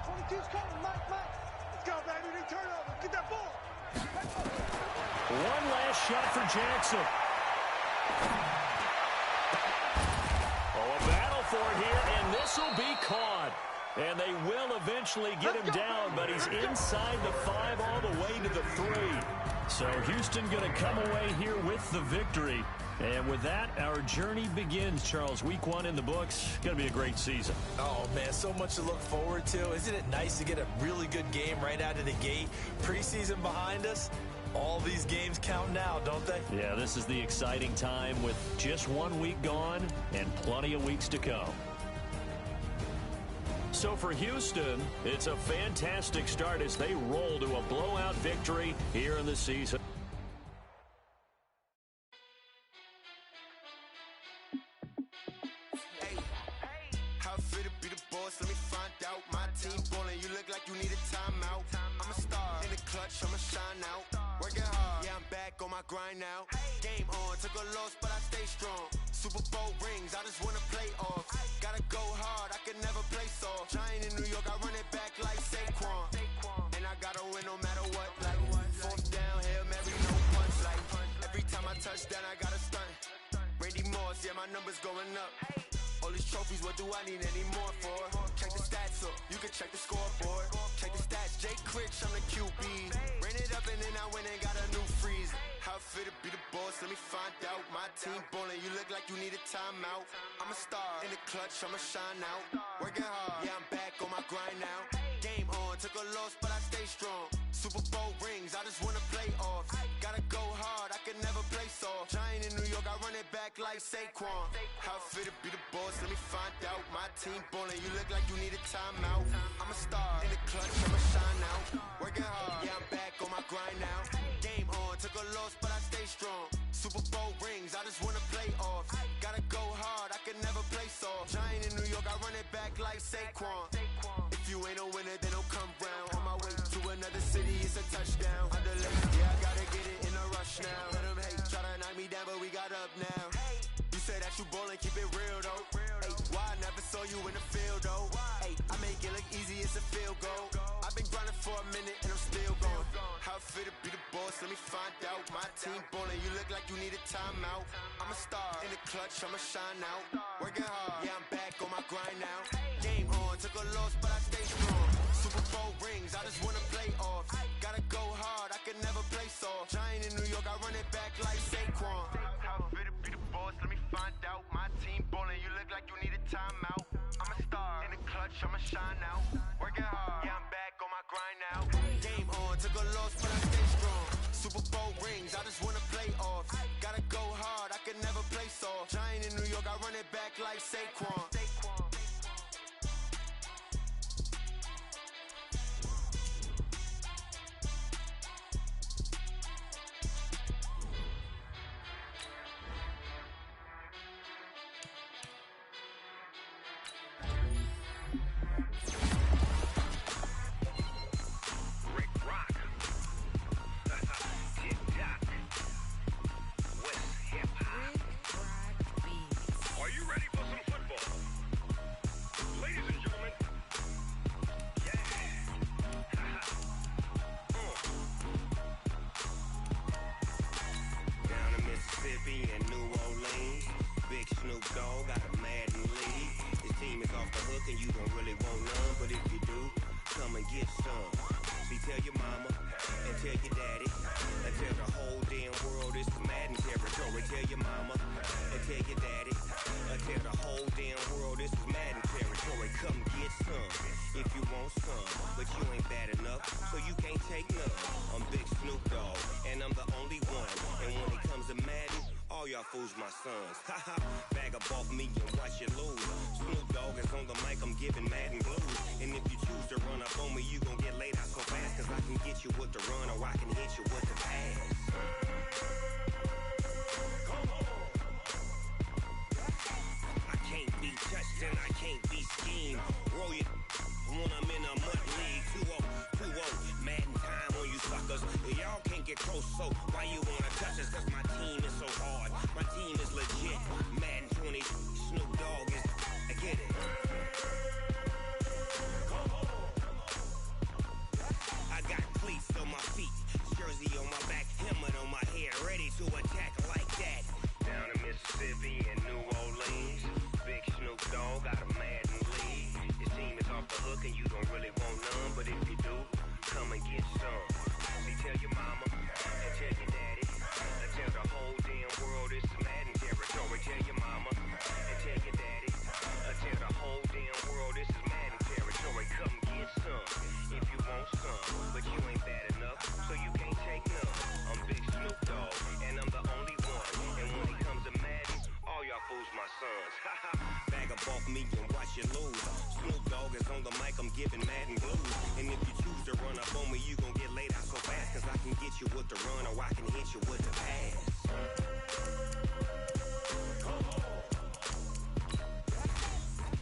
22's coming, Mike. Let's go, baby. Turnover. Get that ball. One last shot for Jackson. Oh, a battle for it here, and this will be caught. And they will eventually get him down, but he's inside the 5 all the way to the 3. So Houston going to come away here with the victory. And with that, our journey begins, Charles. Week 1 in the books. Going to be a great season. Oh, man, so much to look forward to. Isn't it nice to get a really good game right out of the gate? Preseason behind us. All these games count now, don't they? Yeah, this is the exciting time with just 1 week gone and plenty of weeks to come. So for Houston, it's a fantastic start as they roll to a blowout victory here in the season. Hey, how fit to be the boss? Let me find out. My team ballin', you look like you need a timeout. I'm a star in the clutch, I'ma shine out. Working hard, yeah, I'm back on my grind now. Game on, took a loss, but I stay strong. Super Bowl rings, I just wanna play off. Gotta go hard, I can never play soft. Giant in New York, I run it back like Saquon. And I gotta win no matter what. Like fourth down, Hail Mary, no punch. Like every time I touch down, I gotta stunt. Randy Moss, yeah, my numbers going up. All these trophies, what do I need any more for? Check the stats up, you can check the scoreboard. Check the stats, Jay Critch, I'm the QB. Ran it up and then I went and got a new freeze. How fit to be the boss, let me find out. My team ballin', you look like you need a timeout. I'm a star in the clutch, I'ma shine out. Working hard, yeah, I'm back on my grind now. Game on, took a loss, but I stay strong. Super Bowl rings, I just wanna play off. Gotta go hard, I can never play soft. Giant in New York, I run it back like Saquon. How fit to be the boss, let me find out. My team ballin', you look like you need a timeout. I'm a star in the clutch, I'ma shine out. Working hard, yeah, I'm back on my grind now. Game on, took a loss, but I stay strong. Super Bowl rings, I just wanna play off. Gotta go hard, I can never play soft. Giant in New York, I run it back like Saquon. If you ain't a winner, then don't come round. On my way to another city, it's a touchdown. Underlay, yeah, I gotta get it in a rush now. Let them hate, try to knock me down, but we got up now. You say that you ballin', keep it real though. Hey, why I never saw you in the field though? Hey, I make it look easy, it's a field goal. I've been grinding for a minute and I'm still going. How fit to be the boss, let me find out. My team ballin', you look like you need a timeout. I'm a star in the clutch, I'ma shine out. Working hard, yeah, I'm back on my grind now. Game on, took a loss, but I stay strong. Super Bowl rings, I just wanna play off. Gotta go hard, I can never play soft. Giant in New York, I run it back like Saquon. How fit to be the boss, let me find out. My team ballin', you look like you need a timeout. I'm a star in the clutch, I'ma shine out. Working hard, yeah, I'm back on my grind now. Game on, took a loss, but I stay strong. Super Bowl rings, I just wanna play off. Gotta go hard, I can never play soft. Giant in New York, I run it back like Saquon. And you don't really want none, but if you do, come and get some. See, tell your mama and tell your daddy and tell the whole damn world it's Madden territory. Tell your mama and tell your daddy and tell the whole damn world it's Madden territory. Come get some if you want some, but you ain't bad enough, so you can't take none. I'm Big Snoop Dogg, and I'm the only one. And when it comes to Madden, all y'all fools my sons. Haha, bag up off me and watch you lose. Snoop Dogg is on the mic, I'm giving Madden blues. And if you choose to run up on me, you gon' get laid out so fast. Cause I can get you with the run or I can hit you with the pass. I can't be touched and I can't be schemed. Roll you when I'm in a mud league. 2-0, Madden time on you suckers. Y'all can't get close, so why you wanna touch us? Cause my team is so hard, my team is legit. Madden 20, Snoop Dogg is, I get it. I got cleats on my feet, jersey on my back, helmet on my head, ready to attack like that. Down in Mississippi and New Orleans, Big Snoop Dogg got a Madden league. Your team is off the hook and you don't really want none, but if you do, come and get some. See, tell your mama and tell your daddy and tell the whole damn world it's Madden territory. Tell your mama and tell your daddy and tell the whole giving Madden blues. And if you choose to run up on me, you gon' get laid out so fast. Cause I can get you with the run or I can hit you with the pass.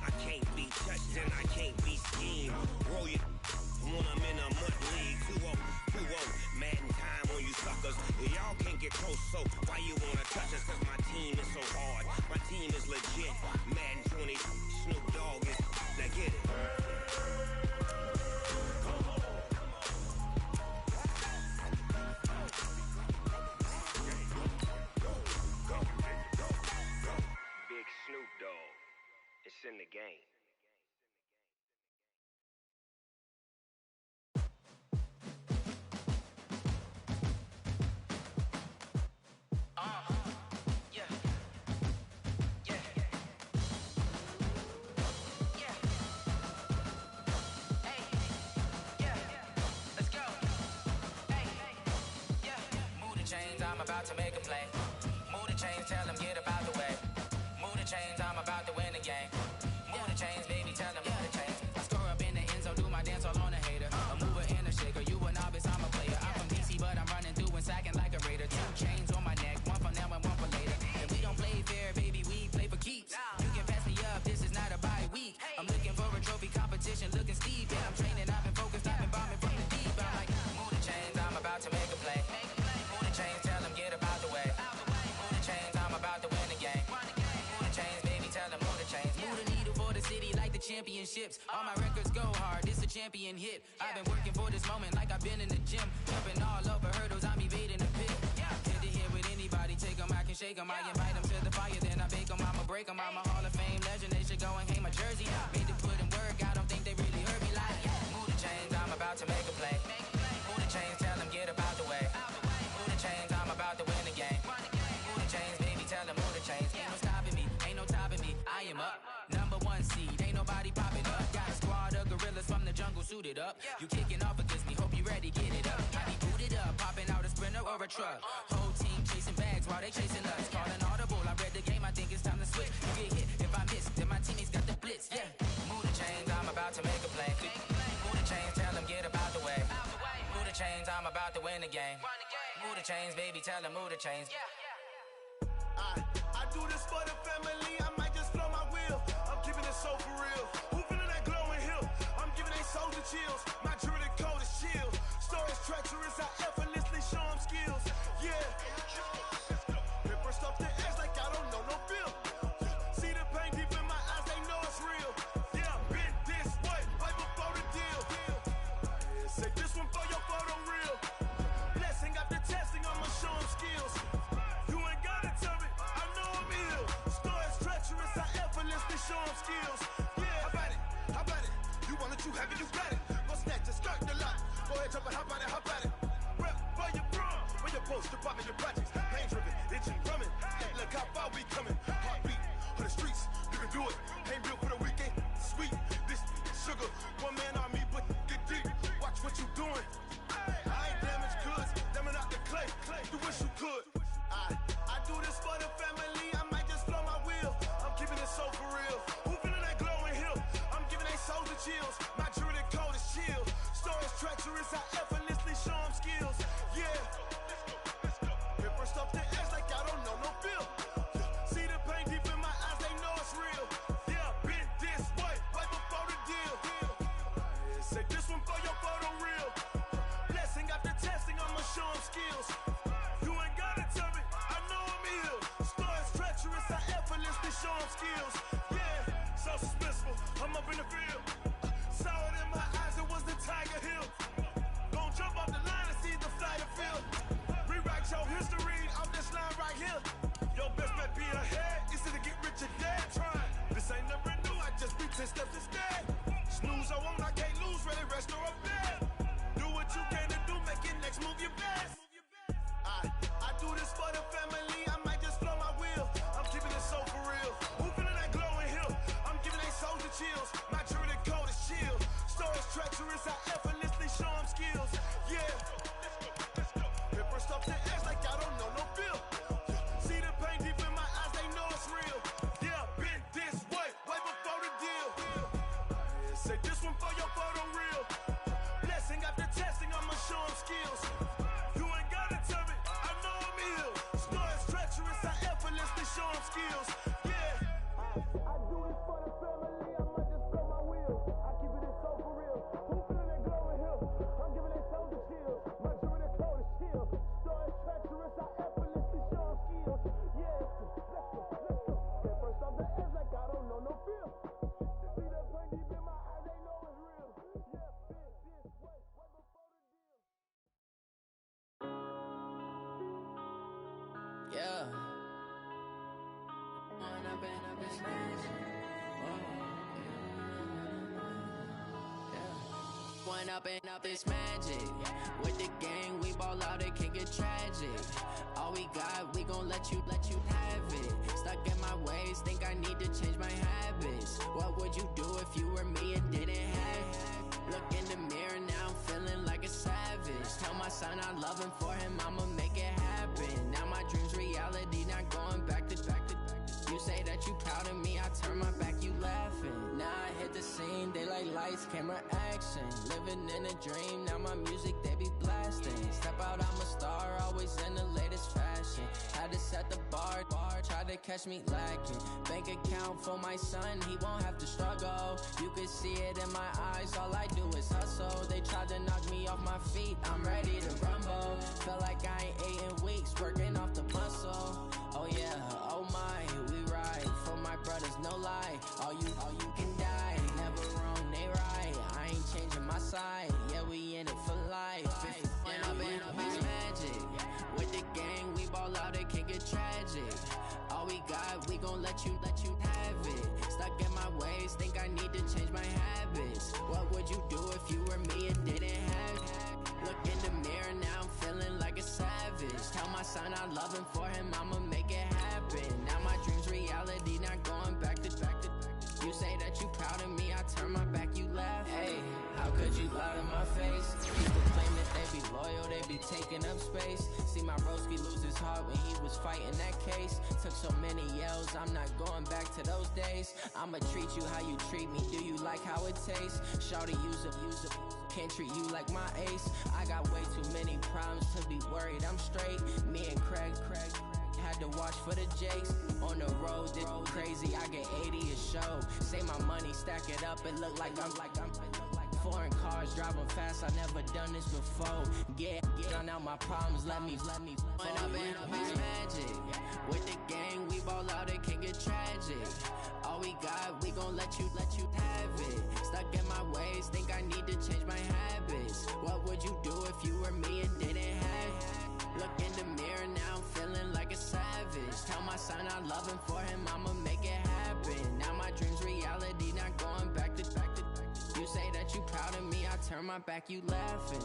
I can't be touched and I can't be schemed. Roll you when I'm in a mud league. 2-0, Madden time on you suckers. Y'all can't get close, so why you wanna touch us? Cause my team is so hard. My team is legit. Madden 20, Snoop Dogg is. Now get it. Big Snoop Dogg. It's in the game. I'm about to make a play. Move the chains, tell them get about the way. Move the chains, I'm about to win the game. Move the chains, baby, tell them move the chains. I score up in the end zone, do my dance all on a hater. A mover and a shaker, you a novice, I'm a player. I'm from DC, but I'm running through and sacking like a raider. 2 chains on my neck, one for now and one for later. If we don't play fair, baby, we play for keeps. You can pass me up, this is not a bye week. I'm looking for a trophy competition, looking steep. Yeah, I'm training, I've been focused, I've been bombing from the deep. I'm like, move the chains, I'm about to make a play. Move the chains, tell them get about the way. Move the chains, I'm about to win the game. Move the chains, baby, tell them move the chains. Move the needle for the city like the championships. All my records go hard, this a champion hit. I've been working for this moment like I've been in the gym. Jumping all over hurdles, I'm evading the pit. Head to head with anybody, take them, I can shake them. I invite them to the fire, then I bake them, I'ma break them. I'm a Hall of Fame legend, they should go and hang my jersey. Made to put in work, I don't think they really heard me like, move the chains, I'm about to make a play. Move the chains, tell them get about the way. Move the chains, I'm about to win the game. Move the chains, baby, tell them move the chains. Ain't no stopping me, ain't no topping me. I am up, #1 seed, ain't nobody popping up. Got a squad of gorillas from the jungle suited up. You kicking off against me, hope you ready, get it up. I be booted up, popping out a sprinter or a truck. Whole team chasing bags while they chasing us. Calling audible, I read the game, I think it's time to switch. You get hit, if I miss, then my teammates got the blitz, Move the chains, I'm about to make a play. Move the chains, tell them get about the way. Move the chains, I'm about to win the game. Move the chains, baby, tell them move the chains. I do this for the family, I might just blow my wheel. I'm keeping it so for real. Who feeling that glowing hill? I'm giving they soldier chills. My jewelry code is chill. Stories treacherous, I effortlessly show them skills. Paper stuff the edge like I don't know no feel. See the pain deep in my eyes, they know it's real. Been this way, right before the deal. Say this one for your photo reel. Blessing after testing, I'ma show them skills. You ain't gotta tell me, I know I'm ill. Stories treacherous, I effortlessly show them skills. How about it? You want it, you have it, you got it. Go snatch it, skirt the lot. Go ahead, jump it, how about it? Rep where you from, where you post, department, your projects. Pain driven, itching, drumming. Look how far we coming. Heartbeat on the streets, you can do it. Ain't built for the weekend, sweet. This sugar, one man army, but get deep. Watch what you doing. I ain't damaged goods, damn out the clay. You wish you could. I do this for the family, I might just blow my wheel. I'm keeping it so for real. Who feeling that glowing hill? I'm giving they soldier chills. My jewelry code is chill. Stories treacherous, I effortlessly show them skills. Paper stuff the edge like I don't know no feel. See the pain deep in my eyes, they know it's real. Been this way, right before the deal. Say this one for your photo reel. Blessing after testing, I'ma show them skills. You ain't gotta tell me, I know I'm ill. Stories treacherous, I effortlessly show them skills. So suspenseful, I'm up in the field. Saw it in my eyes, it was the Tiger Hill. Gon' jump off the line and see the flight of field. Rewrite your history off this line right here. Your best bet be ahead, easy to get rich or dead. Trying, this ain't never new, I just be 10 steps instead. Snooze I won't, I can't lose, ready, rest or up bed. Do what you can to do, make it next move your best. I do this for the family, I might just blow my wheel. I'm keeping it so for real. Who feeling that glowing hill? I'm giving they soldier chills. My jewelry code is chill. Stories treacherous, I effortlessly show them skills. Paper stuff the edge like I don't know no feel. See the pain deep in my eyes, they know it's real. Been this way, right before the deal. Say this one for your photo Yeah. When I've been smashed. When up and up, it's magic. With the gang, we ball out, it can get tragic. All we got, we gon' let you have it. Stuck in my ways, think I need to change my habits. What would you do if you were me and didn't have it? Look in the mirror, now I'm feeling like a savage. Tell my son I love him, for him I'ma make it happen. Now my dream's reality, not going back to. You say that you proud of me, I turn my back, you laughing. Now I hit the scene, they like lights, camera, action. Living in a dream, now my music, they be blasting. Step out, I'm a star, always in the latest fashion. Had to set the bar, try to catch me lacking. Bank account for my son, he won't have to struggle. You can see it in my eyes, all I do is hustle. They tried to knock me off my feet, I'm ready to rumble. Felt like I ain't ate in weeks, working off the muscle. Oh yeah, oh my, we ride for my brothers, no lie. All you can die, never wrong, they right. I ain't changing my side, yeah, we in it for life. When I've been up, it's magic. With the gang, we ball out, it can get tragic. All we got, we gon' let you have it. Stuck in my ways, think I need to change my habits. What would you do if you were me and didn't have it? Look in the mirror, now I'm feeling like a savage. Tell my son I love him, for him I'ma make it happen. Now my dream's reality, not going back to. You say that you proud of me, I turn my back, you laugh. Hey, how could you lie to my face? People claim that they be loyal, they be taking up space. See my broski lose his heart when he was fighting that case. Took so many yells, I'm not going back to those days. I'ma treat you how you treat me, do you like how it tastes? Shawty, use up, can't treat you like my ace. I got way too many problems to be worried, I'm straight. Me and Craig had to watch for the Jakes. On the road, this crazy, I get 80 a show. Say my money, stack it up, it look like I'm foreign cars, driving fast, I never done this before. Get done out my problems, let me. When I've been up, it's magic. With the gang, we ball out, it can get tragic. All we got, we gon' let you have it. Stuck in my ways, think I need to change my habits. What would you do if you were me and didn't have it? Look in the mirror, now I'm feeling like a savage. Tell my son I love him, for him I'ma make it happen. Now my dream's reality, not going back to. You say that you proud of me, I turn my back, you laughing.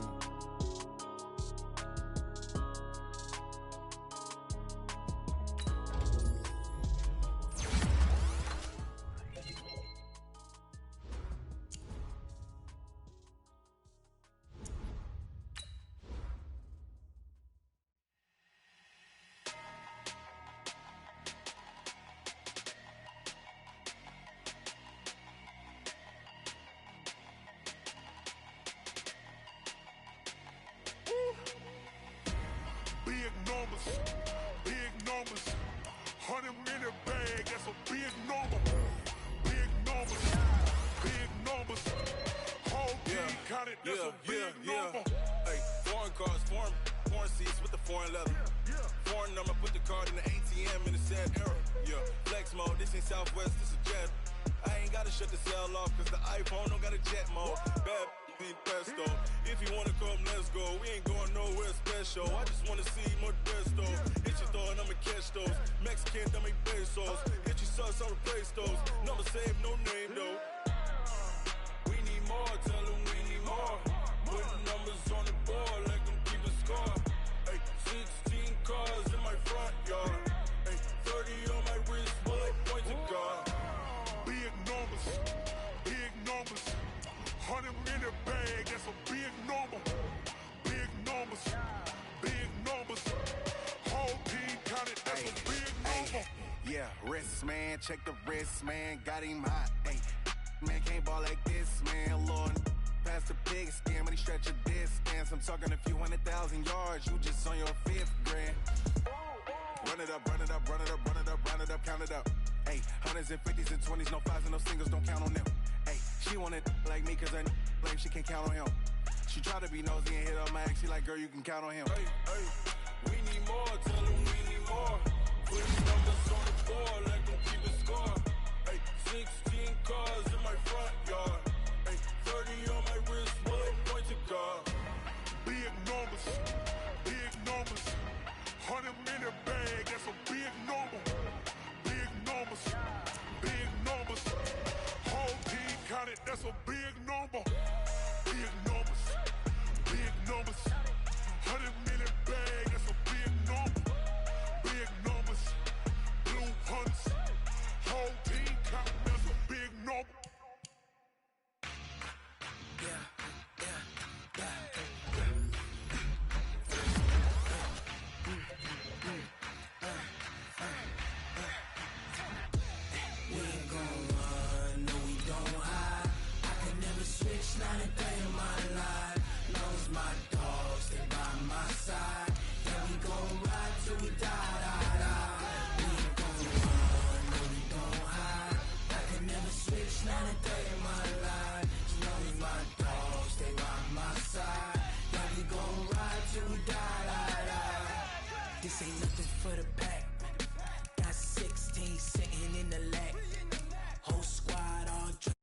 Big numbers, 100 minute bag, that's a big number. Big numbers, whole team counted, that's a big number. Hey, foreign cars, foreign seats with the foreign leather. Foreign number, put the card in the ATM in the sad era. Yeah, flex mode, this ain't Southwest, this is jet. I ain't gotta shut the cell off, cause the iPhone don't got a jet mode. Bad need pesto. If you wanna come, let's go. We ain't going nowhere special. I just wanna see more Desto. Hit your throw and I'ma catch those. Mexican, dummy pesos. Hit your sus, I'll replace those. Number save, no name though. We need more, tell them we need more. Putting numbers on the board, like them keep a score. Hey, 16 cars in my front yard. Hey, 30 on my wrist, bullet point to God. Big numbers, 100 minute bag, that's a big number. Big numbers, whole team counted, that's a big number. Yeah, wrist man, check the wrist man, got him hot. Hey, man can't ball like this, man. Lord, past the pig skin when he stretch a distance. I'm talking a few 100,000 yards, you just on your 5th grand. Run it up, count it up. Hey, hundreds and 50s and 20s, no 5s and no singles, don't count on them. Hey, she want it like me cause her like she can't count on him. She try to be nosy and hit up my ex, she like, girl, you can count on him. Hey, we need more, tell them we need more. Putting numbers on the board, like them keep a score. Hey, 16 cars in my front yard. Hey, 30 on my wrist, bullet point to God. Big numbers, 100 100 million bag, that's a big number. Big numbers, big numbers. Whole team counted, that's a big number. Big numbers, big numbers. 100 million bag, that's a big number. Big numbers, blue hunts. Whole team counting, that's a big number. Not a day in my life. Knows my dogs, they by my side. Yeah, we gon' ride till we die, die, die. We ain't gon' run, no, we gon' hide. I can never switch, not a day in my life. As long as my dogs, they by my side. Yeah, we gon' ride till we die, die, die. This ain't nothing for the pack. Got 16 sitting in the lag. Whole squad all drunk.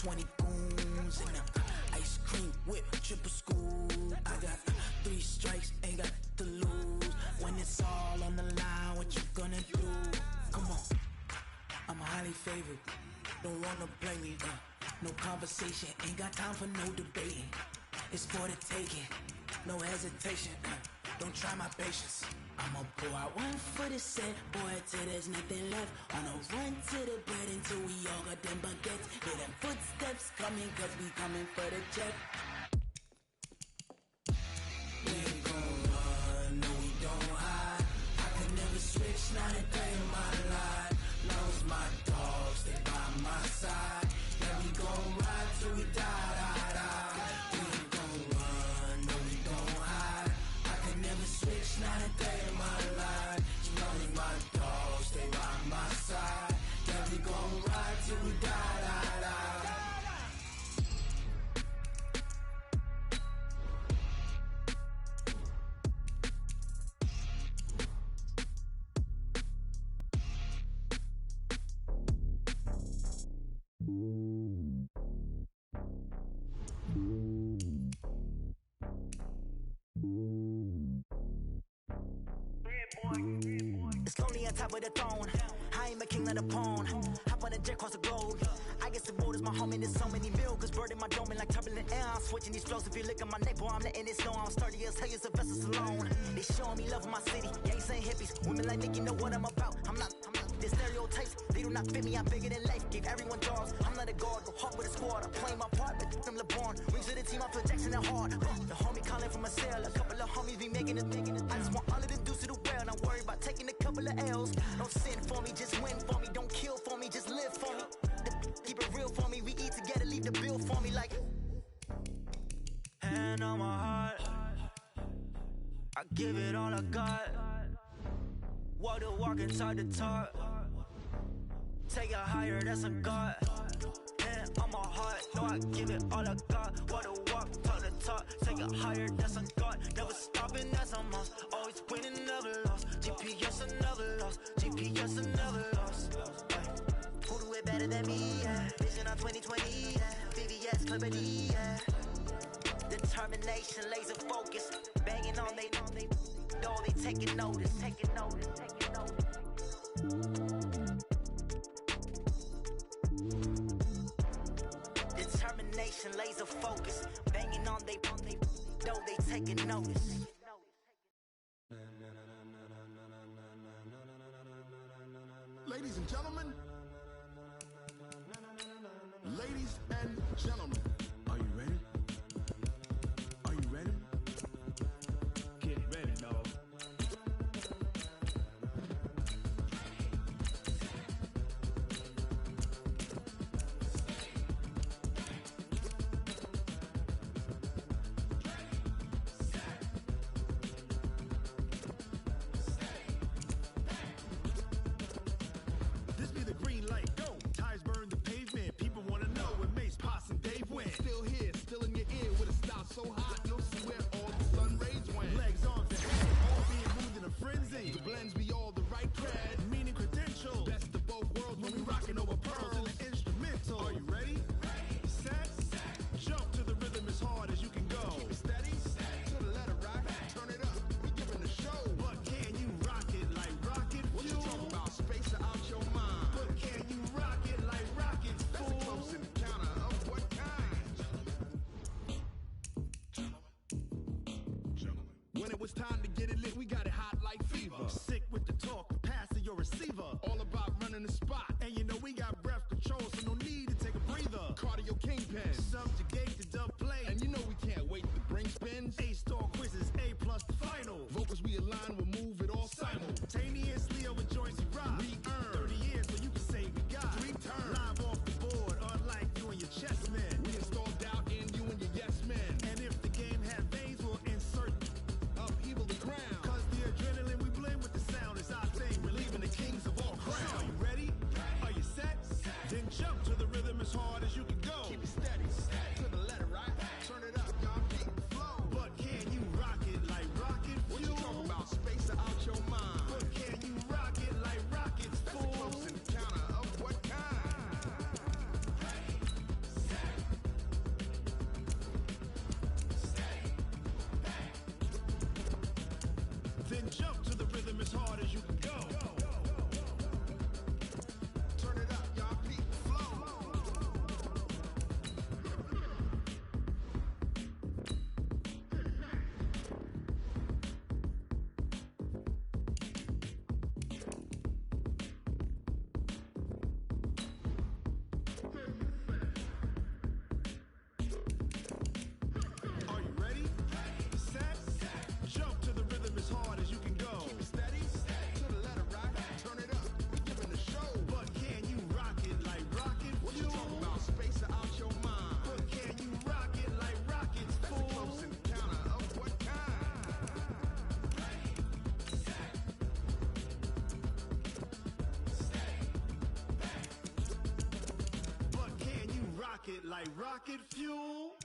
20 goons in the ice cream whip, triple scoop. I got 3 strikes, ain't got to lose. When it's all on the line, what you gonna do? Come on, I'm highly favored. Don't wanna blame me. No conversation, ain't got time for no debating. It's for the taking, no hesitation. Don't try my patience. I'ma pull out one for the set, boy, till there's nothing left. On a run to the bread until we all got them baguettes. Hear them footsteps coming, cause we coming for the jet. We ain't gon' run, no, we don't hide. I could never switch, not a day in my life. Knows my dogs, they by my side. Yeah, we gon' ride till we die, die, die. We ain't gon' run, no, we don't hide. I could never switch, not a day in my life. As long as my dogs, they by my side. Yeah, we gon' ride till we die, die, die. It's lonely on top of the throne. I ain't a king of the pawn. Hop on a jet across the globe. I guess the road is my home and there's so many milk. Bird in my dome and like turbulent air. I'm switching these flows. If you look at my neck, boy, I'm letting it snow. I'm sturdy as hell, as a vessel alone. They showing me love in my city. Gangs and hippies. Women like Nick, you know what I'm about. I'm not. The stereotypes, they do not fit me. I'm bigger than life. Gave everyone jobs. I'm not a guard. Go hard with a squad. I'm playing my part, but I'm LeBron. Rings to the team, I feel Jackson and hard. The homie calling from a cell. A couple of homies be making it. I just want all of them dudes to do well. Not worry about taking a couple of L's. Don't sin for me, just win for me. Don't kill for me, just live for me. Keep it real for me. We eat together, leave the bill for me like. Hand on my heart, I give it all I got. Walk the walk and talk the talk. Take it higher, that's a God. Hand on my heart, no, I give it all I got. Walk the walk, talk the talk. Take it higher, that's a God. Never stopping, that's a must. Always winning, never lost. GPS, I never lost. GPS, I never lost. Who do it better than me? Yeah. Vision on 2020. Yeah. VVS, Liberty. Yeah. Determination, laser focus. Banging on they know they taking notice. Taking notice. Taking notice. Determination, laser focus. Banging on they know they taking notice. Ladies and gentlemen, ladies and gentlemen, are you ready? Are you ready? Get ready, dog. This be the it's time to get it lit. We got it hot like fever. Sick with the talk, pass to your receiver. All about running the spot. And you know we got breath control, so no need to take a breather. Cardio kingpin. Subjugate the dub play. And you know we can't wait to bring spins. A-star quizzes, A+ the final. Vocals we align, we'll move it all simultaneously over joints we rock. We earn 30 years, so you can say we got. Dream turn. Live off the board, unlike you and your chess men. We install doubt in you and your yes men. And if the game had veins, we'll insert upheaval the crown. Cause the adrenaline we blend with the sound is our thing. Relieving the kings of all crowns. Are you ready? Are you set? Then jump to the rhythm as hard as you can go. Keep it steady, to the letter, right? Turn it up, y'all beat the flow. But can you rock it like rocket fuel? What you talking about? Space out your mind. But can you rock it like rockets, fool? That's a close encounter of what kind? Ready, set, steady, bang. Then jump to the rhythm as hard as you can go. Turn it up, y'all beat the flow. Are you ready? Set, jump to the rhythm as hard as you can go. Keep it steady, to the letter, right? Turn it up, we giving the show. But can you rock it like rocket What you fuel? talking about? Space out your mind. But can you rock it like rockets, That's a fool? close encounter of what kind? Ready, set, steady, bang. But can you rock it like rocket fuel?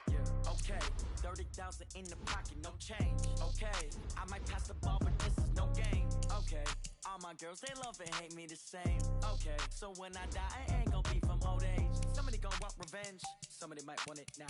Yeah, okay. 30,000 in the pocket, no change. Okay, I might pass the ball, but this is no game. Okay, all my girls, they love and hate me the same. Okay, so when I die, I ain't gonna be from old age. Somebody gonna want revenge, somebody might want it now.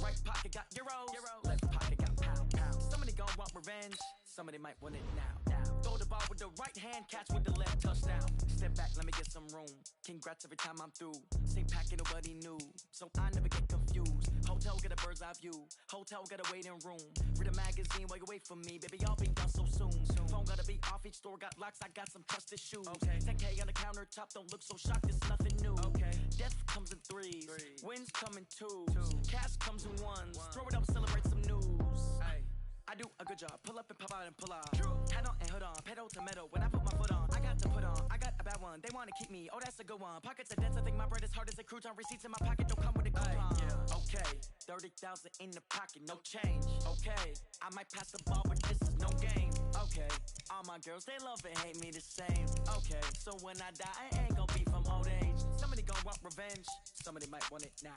Right pocket got euros, left pocket got pound. Somebody gonna want revenge, somebody might want it now. Throw the ball with the right hand, catch with the left, touchdown. Step back, let me get some room. Congrats every time I'm through. Same packet, nobody knew, so I never get confused. Hotel get a bird's eye view. Hotel get a waiting room. Read a magazine while you wait for me, baby. I'll be done so soon. Phone gotta be off. Each store got locks. I got some trusted shoes. Okay. 10K on the countertop. Don't look so shocked. It's nothing new. Okay. Death comes in threes. Wins come in twos. Cash comes in ones. Throw it up, celebrate some news. Hey. I do a good job. Pull up and pop out and pull out. Hat on and hood on. Pedal to metal. When I put my foot on, I got to put on. I got a bad one. They want to keep me. Oh, that's a good one. Pockets are dense. I think my bread is hard as a crouton. Receipts in my pocket don't come with a coupon. Yeah. Okay. 30,000 in the pocket. No change. Okay. I might pass the ball, but this is no game. Okay. All my girls, they love and hate me the same. Okay. So when I die, I ain't gonna be from old age. Somebody gonna want revenge. Somebody might want it now.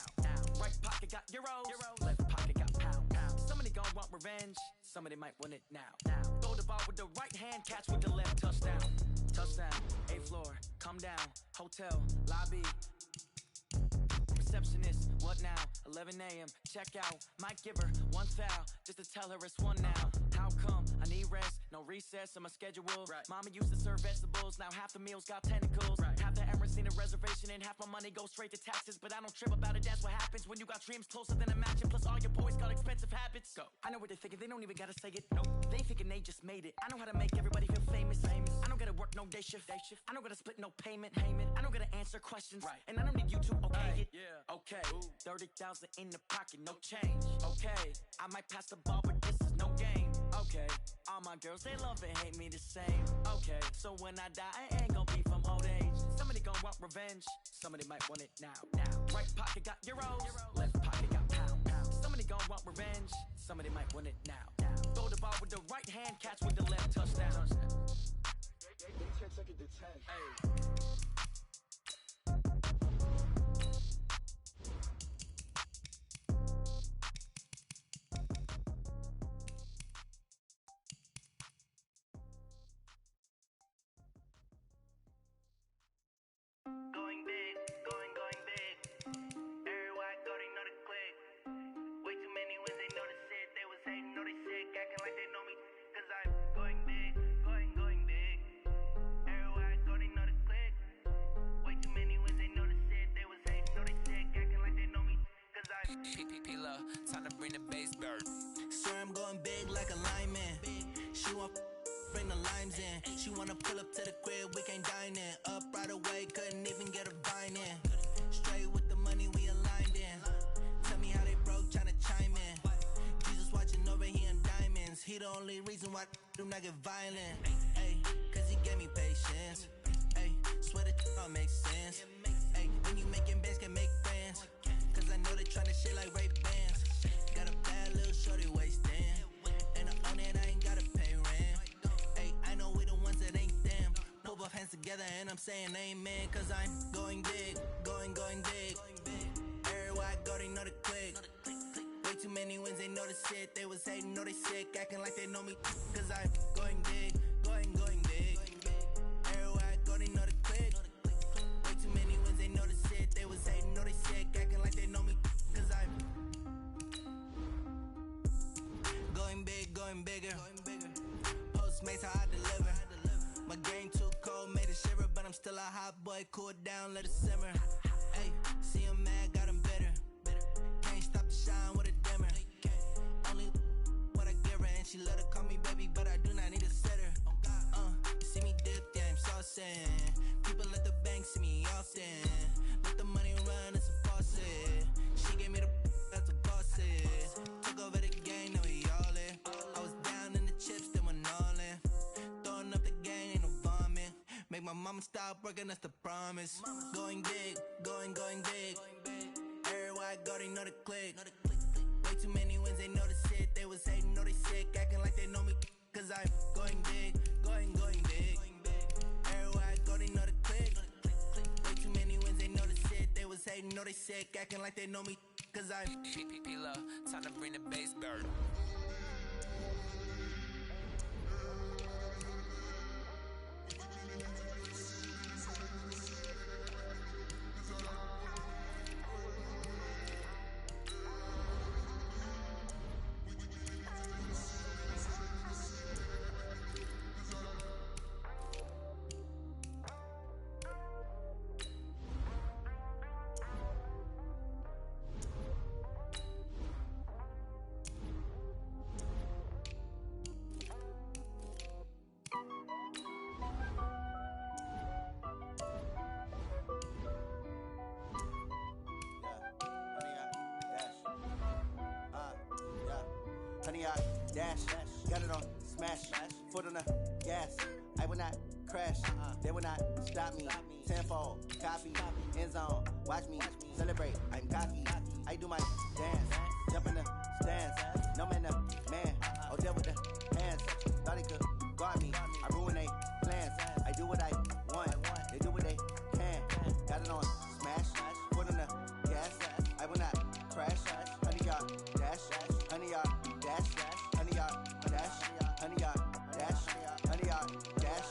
Right pocket got euros. Left pocket got pound. Somebody gonna want revenge. Somebody might want it now. Throw the ball with the right hand, catch with the left, touchdown. Touchdown, 8th floor, come down, hotel, lobby. Receptionist, what now? 11 a.m., check out. Might give her one foul, just to tell her it's one now. How come? I need rest, no recess in my schedule. Right. Mama used to serve vegetables, now half the meals got tentacles. Right. Half the Emirates need a reservation and half my money goes straight to taxes. But I don't trip about it, that's what happens when you got dreams closer than a matching. Plus all your boys got expensive habits. Go. I know what they're thinking, they don't even gotta say it. Nope. They thinking they just made it. I know how to make everybody feel famous. I don't gotta work no day shift. I don't gotta split no payment. I don't gotta answer questions. Right. And I don't need you to okay it. Yeah. Okay. 30,000 in the pocket, no change. Okay. I might pass the ball, but this is no game. Okay. All my girls, they love and hate me the same. Okay. So when I die, I ain't gonna be from old age. Somebody gonna want revenge. Somebody might want it now. Right pocket got euros. Left pocket got pound. Somebody gonna want revenge. Somebody might want it now. Throw the ball with the right hand, catch with the left, touchdown. Hey. Going big, going big. Everywhere I go, they know the click. Way too many when they know the shit. They was hating, know they sick, acting like they know me. Time to bring the bass bird. Sir, I'm going big like a lineman. She want bring the limes in. She wanna pull up to the crib, we can't dine in. Up right away, couldn't even get a vine in. Straight with the money we aligned in. Tell me how they broke, tryna chime in. Jesus watching over here in diamonds. He the only reason why do not get violent. Ay, cause he gave me patience. Ay, swear that all makes sense. Ay, when you making bands, can make friends. Cause I know they tryna shit like Ray Bans. Got a bad little shorty wasting. And I own it, I ain't gotta pay rent. Ay, I know we the ones that ain't them. Pull both hands together and I'm saying amen. Cause I'm going big, going big. Everywhere I go, they know the click. Way too many wins, they know the shit. They was hating, know they sick, acting like they know me. Cause I'm going big, going big. Everywhere I go, they know the click. Way too many wins, they know the shit. They was hating, know they sick, acting like they know me. Cause I'm going big, going bigger. Postmates how I deliver. My game too cold, made it shiver, but I'm still a hot boy. Cool it down, let it simmer. Hey, see him mad, got him bitter. Can't stop the shine with a dimmer. Only what I give her, and she let her call me baby, but I do not need a sitter. You see me dip, yeah, I'm saucing. People at the bank see me often. Let the money run, it's a faucet. She gave me the that's a boss it. Took over the game, now we all in. I was down in the chips, then went all in. Throwing up the game, ain't no vomit. Make my mama stop working, that's the promise. Going big, going big. Everywhere I go, they know the click. Way too many wins, they know the shit. They was hating, know they sick, acting like they know me. Cause I'm going big, going big. Everywhere I go, they know the click. Way too many wins, they know the shit. They was hating, know they sick, acting like they know me. Cause I'm Time to bring the bass bird. Honey, I dash, got it on smash, foot on the gas. I will not crash, they will not stop me. Tenfold, copy, end zone, watch me celebrate. I'm cocky, I do my dance, jump in the stands. No man, the man, oh, deal with the hands. Thought he could guard me, I ruin they plans. I do what I want, they do what they can. Got it on smash, foot on the gas. I will not crash, honey, y'all dash, honey, y'all dash, honey, y'all dash, honey, y'all dash, honey, y'all dash,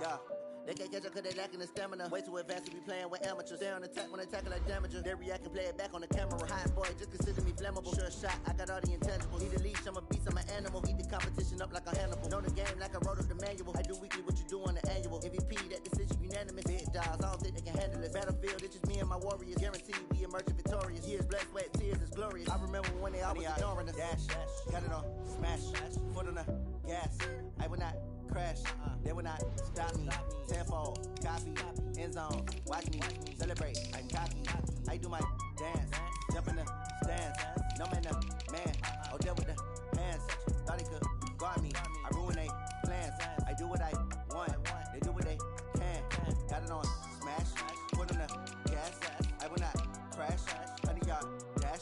yeah. They can't catch up cause they lacking the stamina. Way too advanced to be playing with amateurs. Stay on attack when they tackle like damager. They react and play it back on the camera. Hot boy, just consider me flammable. Sure shot, I got all the intangibles. Need a leash, I'm a beast, I'm an animal. Eat the competition up like a Hannibal. Know the game like I wrote up the manual. I do weekly what you do on the annual. MVP, that decision unanimous. Big dogs, I don't think they can handle it. Battlefield, it's just me and my warriors. Guaranteed we emerging victorious. Years, blood, sweat, tears, it's glorious. I remember when they always ignoring us. Dash, got it on smash, foot on the gas. I will not crash, they will not stop me. Tenfold, copy, end zone, watch me celebrate. I'm cocky, I do my dance, jump in the stands. No man, the man, oh, deal with the hands. Thought he could guard me, I ruin they plans. I do what I want, they do what they can. Got it on smash, foot on the gas. I will not crash, honey, y'all dash,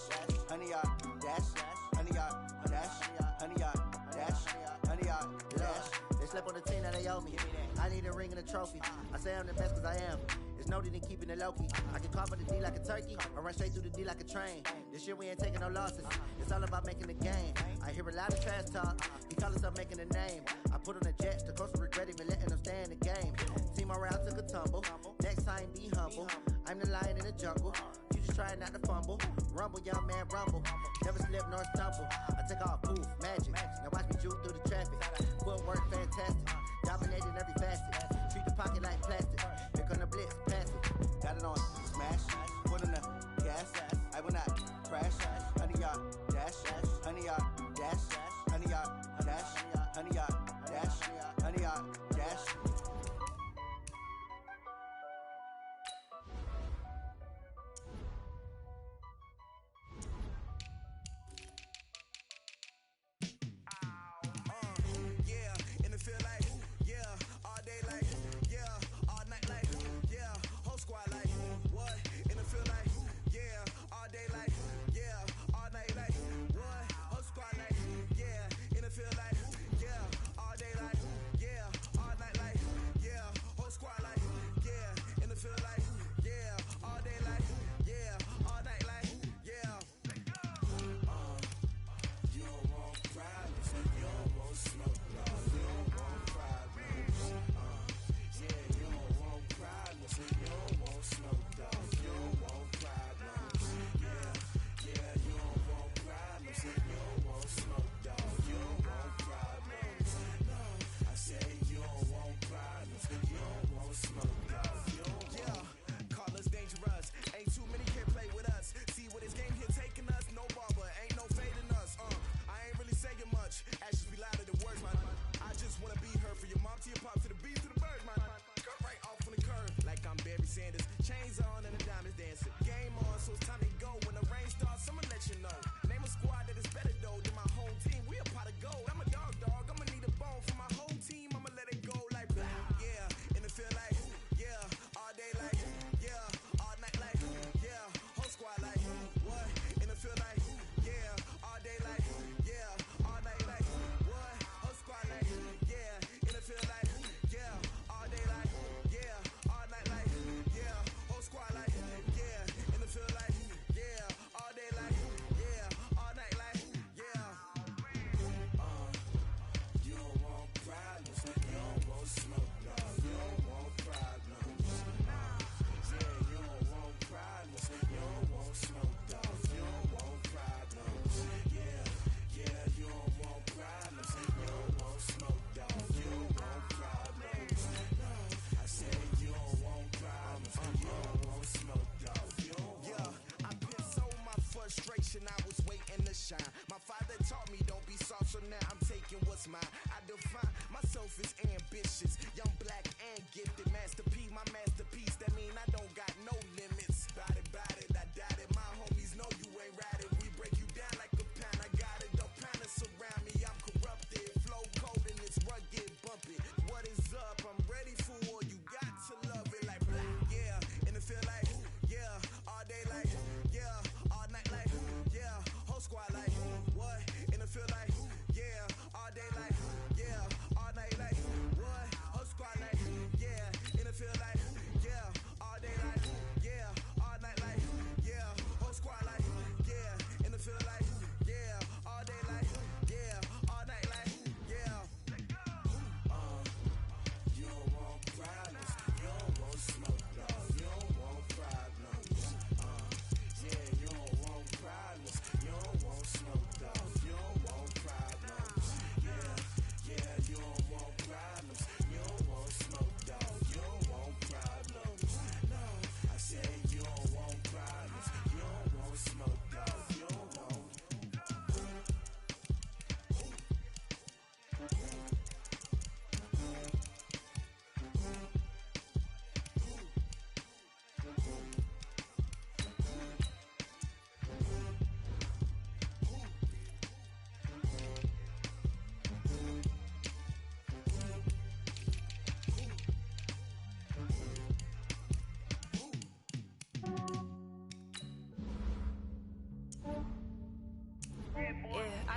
honey, y'all dash, honey, y'all dash, honey, y'all dash, honey, y'all dash. They slept on the team that they owe me. I need a ring and a trophy. I say I'm the best cause I am. It's no need in keeping it low-key. I can carve the D like a turkey or run straight through the D like a train. This year we ain't taking no losses. It's all about making the game. I hear a lot of trash talk. He call us up making a name. I put on the jets. The coach will regret even letting them stay in the game. Team around took a tumble. Next time be humble. I'm the lion in the jungle. You just trying not to fumble. Rumble, young man, rumble. Never slip nor stumble. I take off, poof, magic. Now watch me juke through the traffic. Footwork fantastic. Dominating every facet. Treat the pocket like plastic. Here come the blitz, pass it. Got it on smash. Foot on the gas. I will not crash.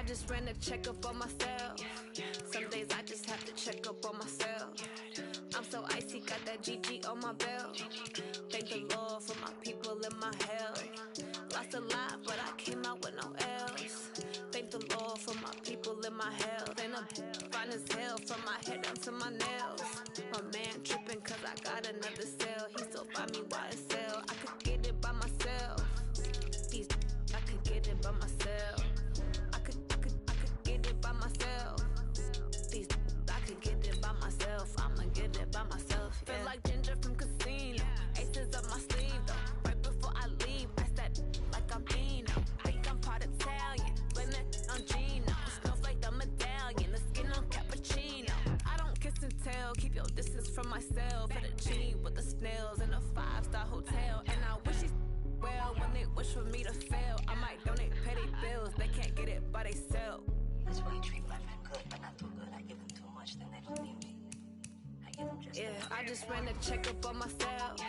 I just ran a checkup on myself. Some days I just have to check up on myself. I'm so icy, got that GG on my belt. Thank the Lord for my people in my health. Lost a lot, but I came out with no L's. Thank the Lord for my people in my health. And I'm fine as hell from my head down to my nails. My man tripping cause I got another cell. He still buy me YSL. I could get it by myself. These I could get it by myself. I could get it by myself. These I could get it by myself. I'ma get it by myself. Yeah. Feel like Ginger from Casino. Aces up my sleeve though. Right before I leave, I said like I'm Dino. Think I'm part Italian. Blend it on Gino. Snowflake the medallion. The skin on cappuccino. I don't kiss and tell. Keep your distance from myself. At a G with the snails in a 5-star hotel. And I wish he's well when they wish for me to fail. I might donate petty bills. They can't get it by themselves. That's why you treat my friend good, but not too good. I give them too much, then they don't need me. I give them just I just ran a checkup on myself.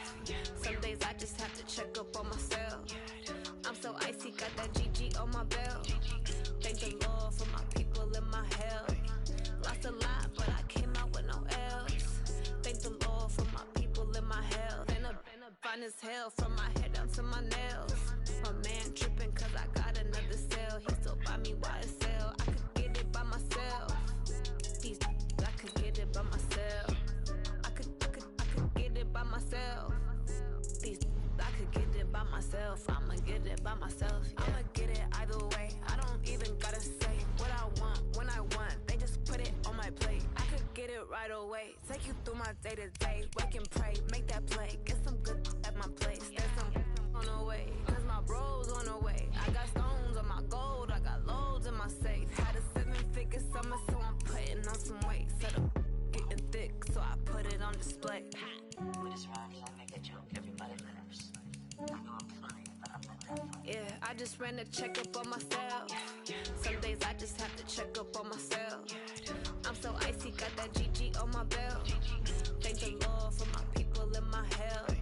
Some days I just have to check up on myself. I'm so icy, got that GG on my belt. Thank the Lord for my people in my health. Lost a lot, but I came out with no L's. Thank the Lord for my people in my health. And I'm fine as hell from my head down to my nails. My man tripping cause I got another cell. He still buy me YSL. I could get it by myself. These I could get it by myself. I could get it by myself. These I could get it by myself. I'ma get it by myself. Yeah. I'ma get it either way. I don't even gotta say what I want when I want. They just put it on my plate. I could get it right away. Take you through my day to day. Wake and pray, make that play. Get some good at my place. There's some on the way. Cause my bros on the way. I got stones on my gold. I got loads in my safe. Had a 7-figure summer, so I'm putting on some weight. Set up getting thick, so I put it on display. with his rhymes, don't make a joke. Everybody laughs. I know I'm funny, but I'm not that funny. Yeah, I just ran a checkup on myself. Some days I just have to check up on myself. I'm so icy, got that GG on my belt. Thank the Lord for my people in my health.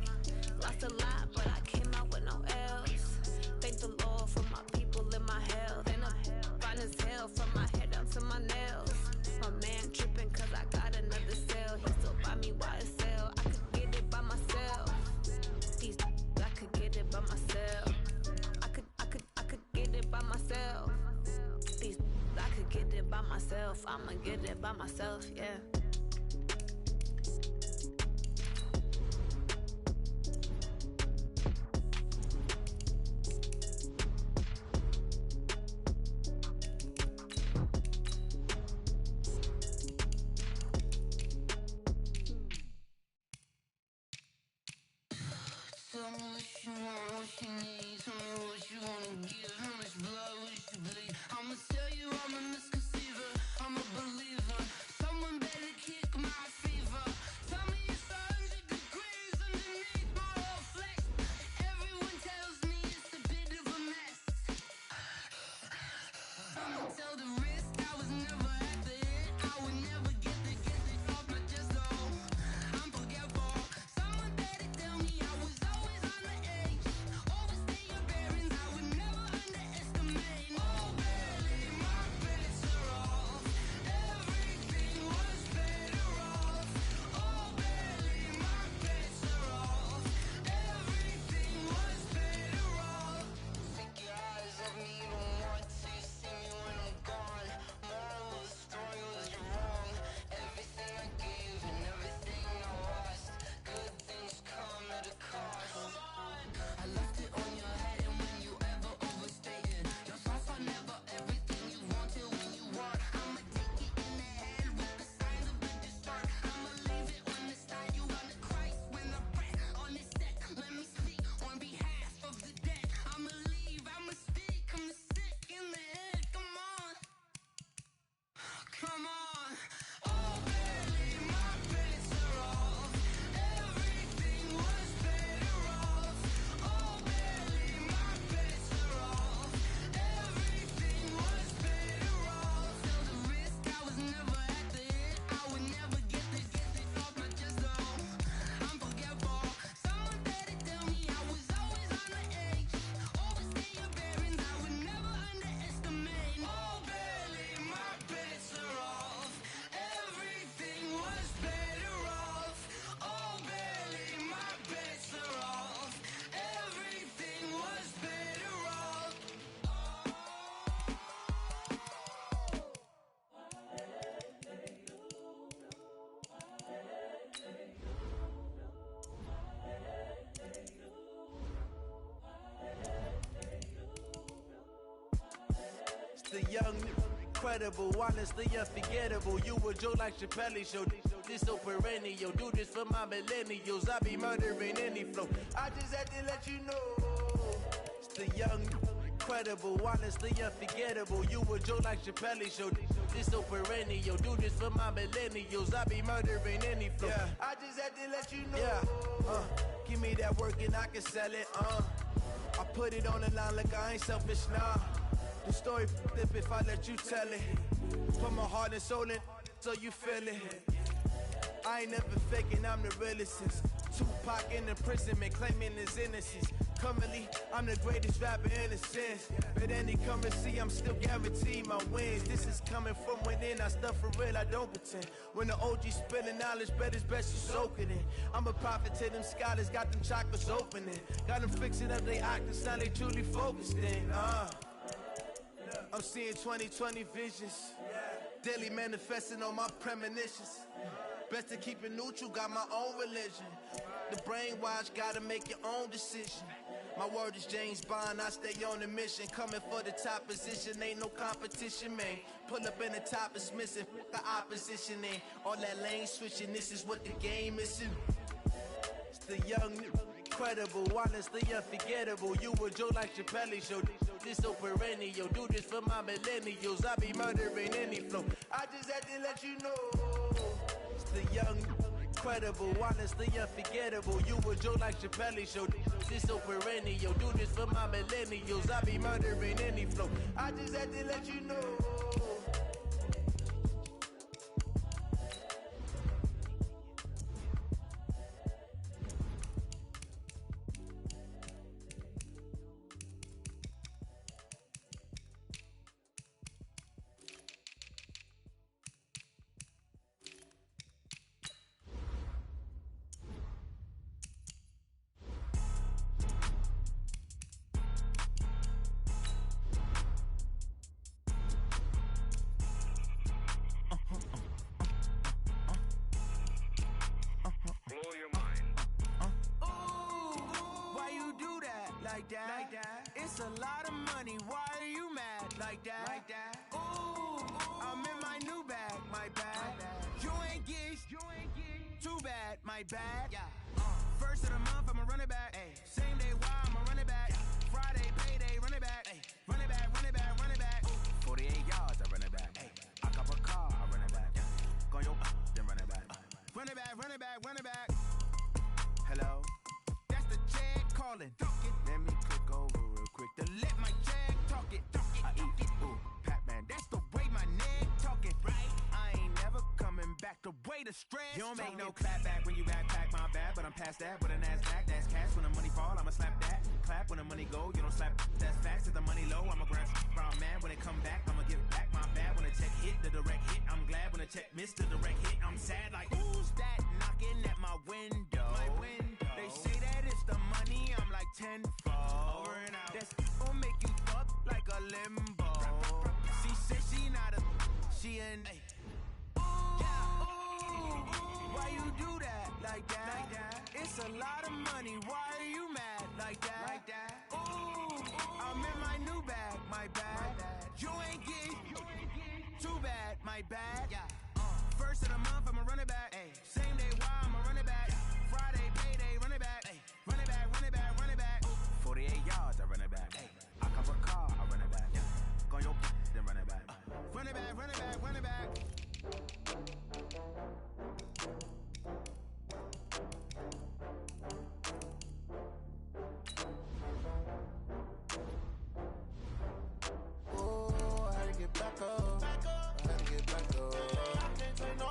Lost a lot, but I came out with no L's. Thank the Lord for my people in my health. And I'm fine as hell from my head down to my nails. My man tripping cause I got another cell. He still buy me YSL. I could get it by myself. These I could get it by myself. I could get it by myself. These I could get it by myself. I'ma get it by myself, yeah. Tell me what you want, what you need. Tell me what you wanna give. How much blood would you bleed? I'ma tell you I'm a misconceiver. I'm a believer. Someone better The young, incredible, honestly unforgettable. You a joke like Chappelle Show. This so perennial. Do this for my millennials. I be murdering any flow. I just had to let you know. It's the young, incredible, honestly unforgettable. You a joke like Chappelle Show. This so perennial. Do this for my millennials. I be murdering any flow. Yeah. I just had to let you know. Yeah. Give me that work and I can sell it. I put it on the line like I ain't selfish, nah. The story flip if I let you tell it. Put my heart and soul in so you feel it. I ain't never faking, I'm the realest since Tupac in imprisonment, claiming his innocence. Currently, I'm the greatest rapper in a sense. But any currency, I'm still guaranteed my wins. This is coming from within, I stuff for real, I don't pretend. When the OG spilling knowledge, bet it's best you soak it in. I'm a prophet to them scholars, got them chakras opening. Got them fixing up they octaves, now they truly focused in. I'm seeing 2020 visions. Daily manifesting on my premonitions. Best to keep it neutral, got my own religion. The brainwash, gotta make your own decision. My word is James Bond, I stay on the mission. Coming for the top position, ain't no competition, man. Pull up in the top is missing, the opposition ain't. All that lane switching, this is what the game is. It's the young, incredible, honestly unforgettable. You a joke like Chappelle Show. This so perennial. Do this for my millennials. I be murdering any flow. I just had to let you know. It's the young, incredible, honestly unforgettable. You a joke like Chappelle Show. This so perennial. Do this for my millennials. I be murdering any flow. I just had to let you know. Like that. It's a lot of money. Why are you mad? Like that. Ooh, I'm in my new bag. My bad. You ain't get too bad. My bad. First of the month, I'ma run it back. Same day, why I'ma run it back. Friday, payday, run it back. Run it back, run it back, run it back. 48 yards, I run it back. I cop a car, I run it back. Go yo, then run it back. Run it back, run it back, run it back. Hello? That's the check calling. Let me click over real quick to let my check talk it. I eat it, ooh, Pac-Man. That's the way my neck talking, right? I ain't never coming back. The way the stress. You don't make no clap back when you backpack, my bad. But I'm past that with an ass back. That's cash when the money fall. I'ma slap that. Clap when the money go. You don't slap. That's facts. If the money low, I'ma grab brown man. When it come back, I'ma give back my bad. When the check hit, the direct hit. I'm glad when the check missed the direct hit. I'm sad like who's that knocking at my window? They say that it's the money. I'm like tenfold. Over and out. That's gonna make you fuck like a limbo. She said she not a. She an. Why you do that like that? It's a lot of money. Why are you mad like that? Ooh, I'm in my new bag. My bad. You ain't get too bad. My bad. First of the month, I'ma run it back. Same day, why I'ma run it back. Friday, payday, run it back. Run it back, run it back, run it back. 48 yards, I run it back. I cop a car, I run it back. Go yo, then run it back. Run it back, run it back, run it back. Oh, I had to get back up. I had to get back up. I can't say no.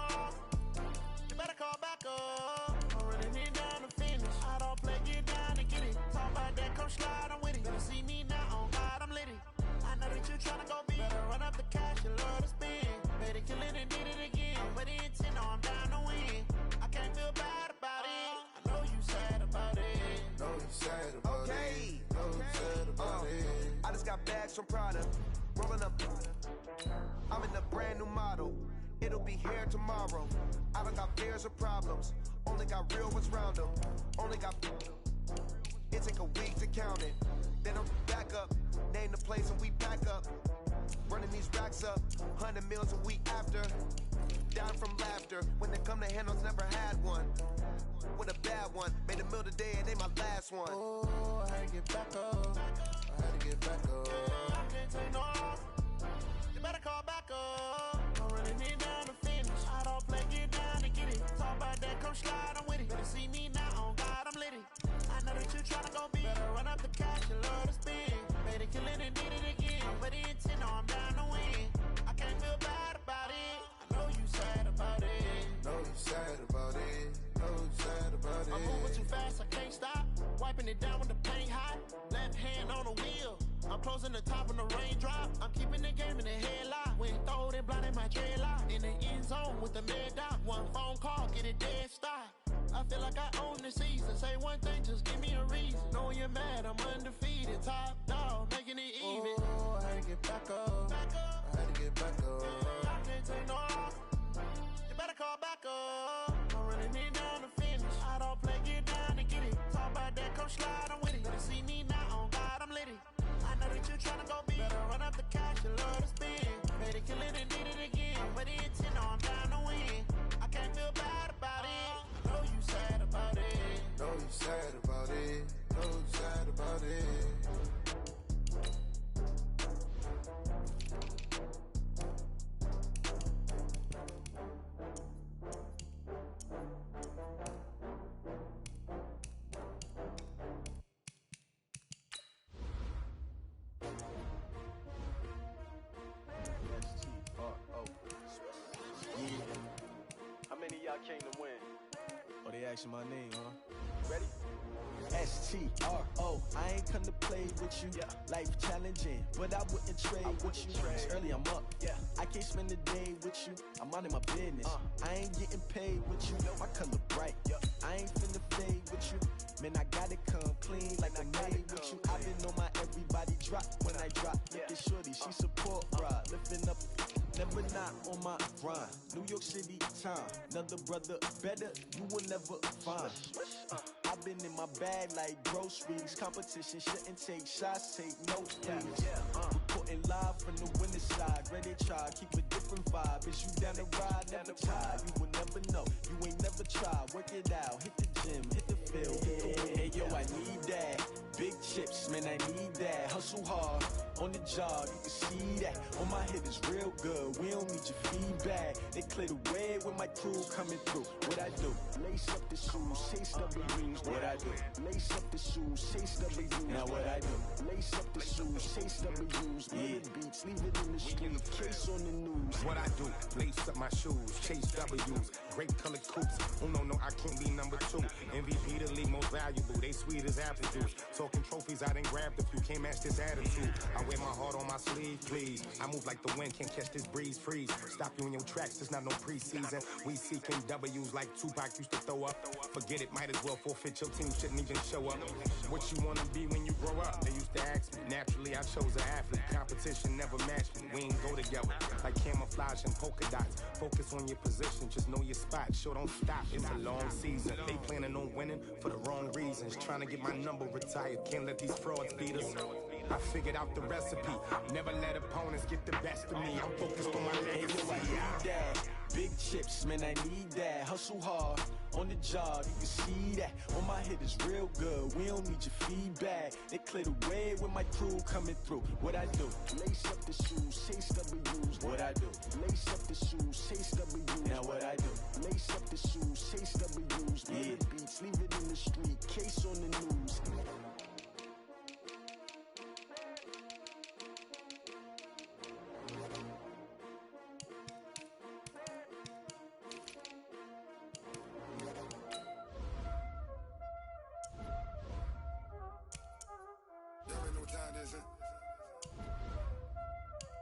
You better call back up. I'm running it down to finish. I don't play, get down to get it. Talk about that, come slide, I'm with it. Better see me now, on God, I'm lit it. I know that you tryna go big. Better run up the cash, you love to spend. Better kill it and did it again. I'm with the intent, no, I'm down to win. I can't feel bad about it. I know you sad about it. Know you sad about it. Know you sad about it. I just got bags from Prada. Rolling up. I'm in a brand new model. It'll be here tomorrow. I don't got fears or problems. Only got real ones round them. Only got. It take a week to count it. Then I'm back up. Name the place and we back up. Running these 200 meals a week after. Down from laughter. When it come to handles, never had one. With a bad one. Made a meal today and they my last one. Oh, I had to get back up. I had to get back up. I can't take no off. You better call back up. I'm running it down to finish. I don't play, get down to get it. Talk about that, come slide, I'm with it. Better see me now, on God, I'm litty. I know that you tryna go big. Better run up the cash, you love to spin. Made it, kill it, and did it again. But the intent, no, I'm down to win. I can't feel bad about it. I know you sad about it. Know you sad about it. Know you sad about it. I'm moving too fast, I can't stop. Wiping it down with the paint hot. Left hand on the wheel. I'm closing the top when the raindrop. I'm keeping the game in the headlock. When throwed and blinded my dreadlock. In the end zone with the mad dot. One phone call, get it dead stop. I feel like I own the season. Say one thing, just give me a reason. Knowing you're mad, I'm undefeated. Top dog, making it even. Oh, I had to get back up. I had to get back up. I can't take no off. You better call back up. I'm running it down to finish. I don't play, get down to get it. Talk about that, come slide, I'm with it. Better see me now, on God, I'm litty. I know that you tryna go big. Better run up the cash, you love to spin. Made it, kill it, and did it again. But the intent, no, I'm down to win. I can't feel bad about it. I know you sad about it. Know you sad about it. Know you sad about it. How many of y'all came to win? Oh, they asking my name, huh? Ready? S-T-R-O, I ain't come to play with you. Life challenging, but I wouldn't trade with you. It's early, I'm up. I can't spend the day with you. I'm out of my business. I ain't getting paid with you. My color bright. I ain't finna fade with you. Man, I gotta come clean like I made with you. I been on my everybody drop when I drop. Look at shorty, she support ride. Lifting up, never not on my grind. New York City time, another brother better, you will never find. I've been in my bag like groceries. Competition shouldn't take shots, take notes, please. Reporting live from the winning side. Ready to try, keep a different vibe. Is you down the ride, never tired. You will never know, you ain't never tried. Work it out, hit the gym, hit the field. Hey yo, I need that. Big chips, man, I need that. Hustle hard, on the job, you can see that. On my hit is real good, we don't need your feedback. They clear the way with my crew coming through. What I do? Lace up the shoes, chase W's. What I do? Lace up the shoes, chase W's. Now what I do? Lace up the shoes, chase W's. Yeah, beats, leave it in the street, case on the news. What I do? Lace up my shoes, chase W's. Great colored coops. Oh no, I can't be number 2. MVP the league most valuable. They sweet as apple juice. Talking trophies, I done grabbed a few. Can't match this attitude. I wear my heart on my sleeve, please. I move like the wind, can't catch this breeze, freeze. Stop you in your tracks, there's not no preseason. We seeking W's like Tupac used to throw up. Forget it, might as well forfeit. Your team shouldn't even show up. What you wanna be when you grow up? They used to ask me. Naturally, I chose an athlete. Competition never matched me. We ain't go together. Like camouflage and polka dots. Focus on your position, just know your spot. Sure, don't stop, it's a long season. They planning on winning for the wrong reasons. Trying to get my number retired. Can't let these frauds beat us. I figured out the recipe. Never let opponents get the best of me. I'm focused on my legacy. Hey, yo, I need that. Big chips, man, I need that. Hustle hard, on the job, you can see that. On my hit is real good, we don't need your feedback. They clear the way with my crew coming through. What I do? Lace up the shoes, chase W's. What I do? Lace up the shoes, chase W's. Now what I do? Lace up the shoes, chase W's. Yeah, beats, leave it in the street, case on the news.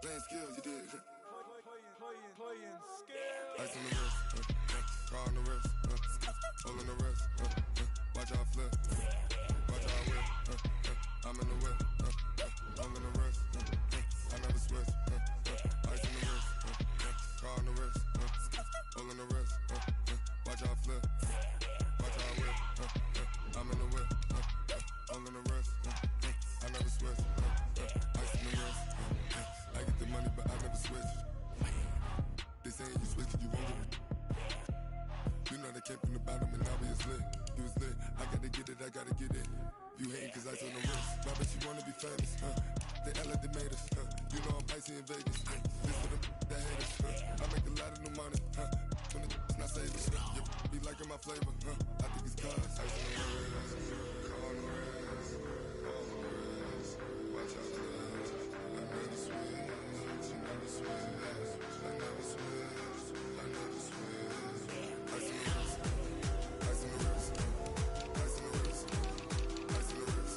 Playing skills, you did. Playing skills. Ice on the wrist, car on the wrist, hole in the wrist, watch out flip, watch out whip, I'm in the whip, hole in the wrist, I never switch, ice on the wrist, car on the wrist, hole in the wrist, watch out flip, watch out whip, I'm in the whip, hole in the wrist, I never switch, ice on the wrist, I get the money but I never switch. flavor, I think it's cause. Ice on the wrist, on the wrist, on the wrist. Watch out for this. I never switch, I never switch, I never switch, I never switch. Ice on the wrist, ice on the wrist, ice on the wrist, ice on the wrist, ice on the wrist.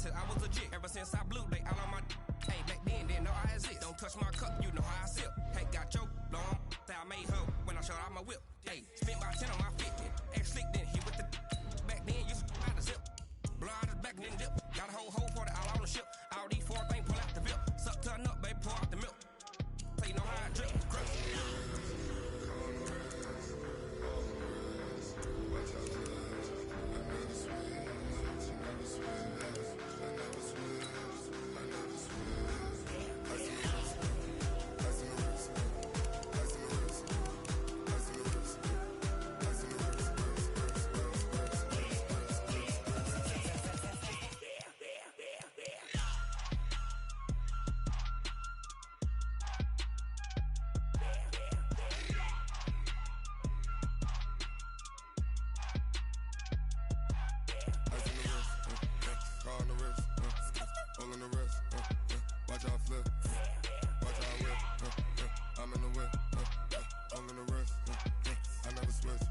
I was legit ever since I blew. They all on my hey back then didn't know I exist. Don't touch my cup, you know how I sip. Hey, got your long. Say I made her when I showed out my whip. Hey, spent my 10 on my 50. Ex slick then he with the back then used to out the zip. Blow out his back and then dip. Got a whole party all on the ship. All these 4 things pull out the VIP. Suck turn up, baby, pour out the milk. So you know how I drip. Grip. Watch out for this. I never switch, I never switch. Watch out flip, watch out whip, I'm in the whip, all in the wrist, I never switch.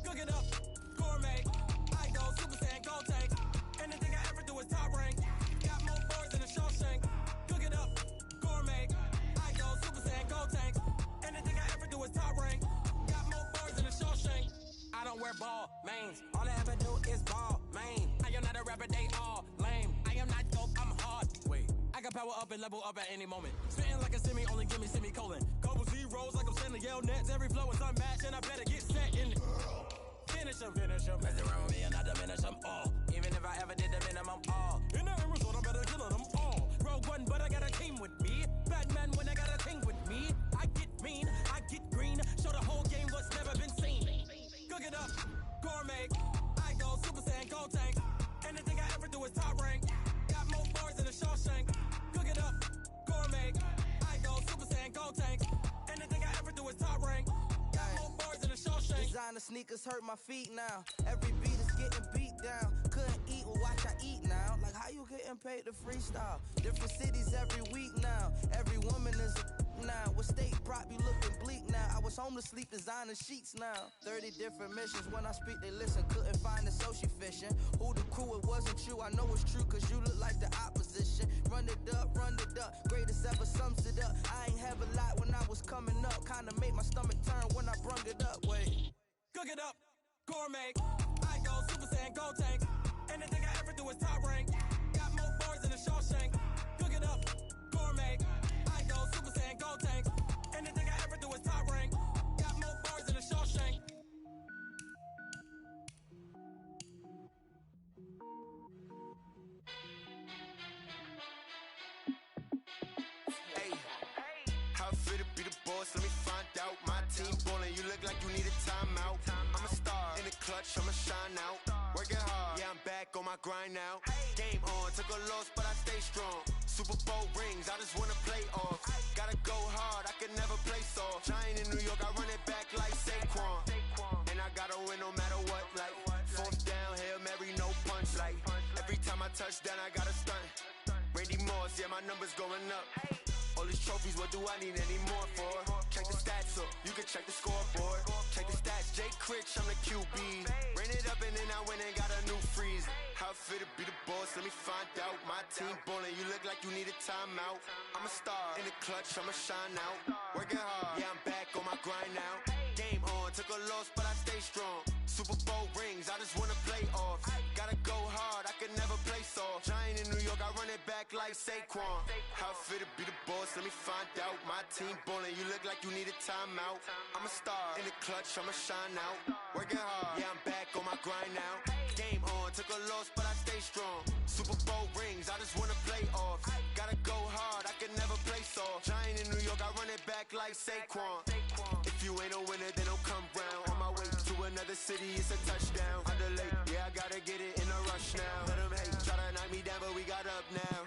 Cook it up, gourmet. I go Super Saiyan, gold tank. Anything I ever do is top rank. Got more bars than a Shawshank. Cook it up, gourmet. I go Super Saiyan, gold tank. Anything I ever do is top rank. Got more bars than a Shawshank. I don't wear ball mains. All I ever do is ball main. I am not a rapper, they all lame. I am not dope, I'm hard. Wait, I can power up and level up at any moment. Spitting like a semi, only give me semicolon. Couple zeros like I'm sending yell nets. Every flow is unmatched and I better get set in. Finish them. Mess around with me and I diminish them all. Even if I ever did the minimum all. In the end result, I better kill them all. Rogue One, but I got a team with me. Batman when I got a team with me. I get mean, I get green. Show the whole game what's never been seen. Cook it up, gourmet. I go Super Saiyan, gold tank. Anything I ever do is top rank. Got more bars than a Shawshank. Cook it up, gourmet. I go Super Saiyan, gold tank. Anything I ever do is top rank. Got more bars than a Shawshank. Designer sneakers hurt my feet now. Every beat is getting beat down. Couldn't eat, well watch I eat now. Like how you getting paid to freestyle? Different cities every week now. Every woman is a now. What state prop you looking bleak now? I was home to sleep, designer sheets now. 30 different missions. When I speak they listen. Couldn't find it, so she fishing. Who the crew, it wasn't you. I know it's true cause you look like the opposition. Run it up, greatest ever sums it up. I ain't have a lot when I was coming up. Kinda made my stomach turn when I brung it up. Wait. Cook it up, gourmet. I go Super Saiyan, gold tank. Anything I ever do is top rank. Got more bars than a Shawshank. Cook it up, gourmet. I go Super Saiyan, gold tank. Anything I ever do is top rank. Got more bars than a Shawshank. Hey, how I feel to be the boss? Let me find out. My team ballin', you look like you need a timeout. I'm a star in the clutch, I'ma shine out. Working hard, yeah, I'm back on my grind now. Game on, took a loss, but I stay strong. Super Bowl rings, I just wanna play off. Gotta go hard, I can never play soft. Giant in New York, I run it back like Saquon. And I gotta win no matter what, like fourth down, Hail Mary, no punch. Like every time I touch down, I gotta stunt. Randy Moss, yeah, my numbers going up. All these trophies, what do I need any more for? Check the stats up, you can check the scoreboard. Check the stats, Jay Critch, I'm the QB. Ran it up and then I went and got a new freeze. How I fit to be the boss? Let me find out. My team ballin', you look like you need a timeout. I'm a star in the clutch, I'ma shine out. Working hard, yeah, I'm back on my grind now. Game on, took a loss, but I stay strong. Super Bowl rings, I just wanna play off. Gotta go hard, I can never play soft. Giant in New York, I run it back like Saquon. How fit to be the boss? Let me find out. My team ballin', you look like you need a timeout. I'm a star in the clutch, I'ma shine out. Working hard, yeah, I'm back on my grind now. Game on, took a loss, but I stay strong. Super Bowl rings, I just wanna play off. Gotta go hard, I can never play soft. Giant in New York, I run it back like Saquon. If you ain't a winner, then don't come round. On my way to another city, it's a touchdown. Underlay, yeah, I gotta get it in a rush now. Let them hate, try to knock me down, but we got up now.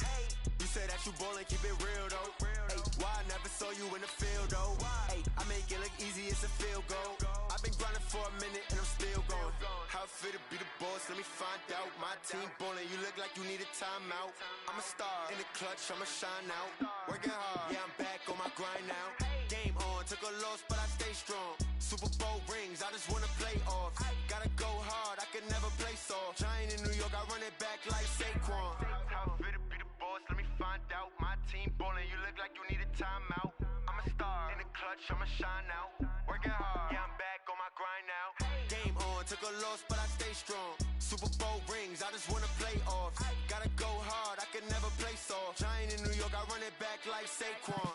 You say that you ballin', keep it real though. Hey, why I never saw you in the field though? Hey, I make it look easy, it's a field goal. I've been grinding for a minute and I'm still going. How fit to be the boss? Let me find out. My team ballin', you look like you need a timeout. I'm a star in the clutch, I'ma shine out. Working hard, yeah, I'm back on my grind now. Game on, took a loss, but I stay strong. Super Bowl rings, I just wanna play off. Gotta go hard, I can never play soft. Giant in New York, I run it back like Saquon. How fit to be the boss? Let me find out. My team ballin', you look like you need a timeout. I'm a star in the clutch, I'ma shine out. Working hard, yeah, I'm back on my grind now. Game on, took a loss, but I stay strong. Super Bowl rings, I just wanna play off. Gotta go hard, I can never play soft. Giant in New York, I run it back like Saquon.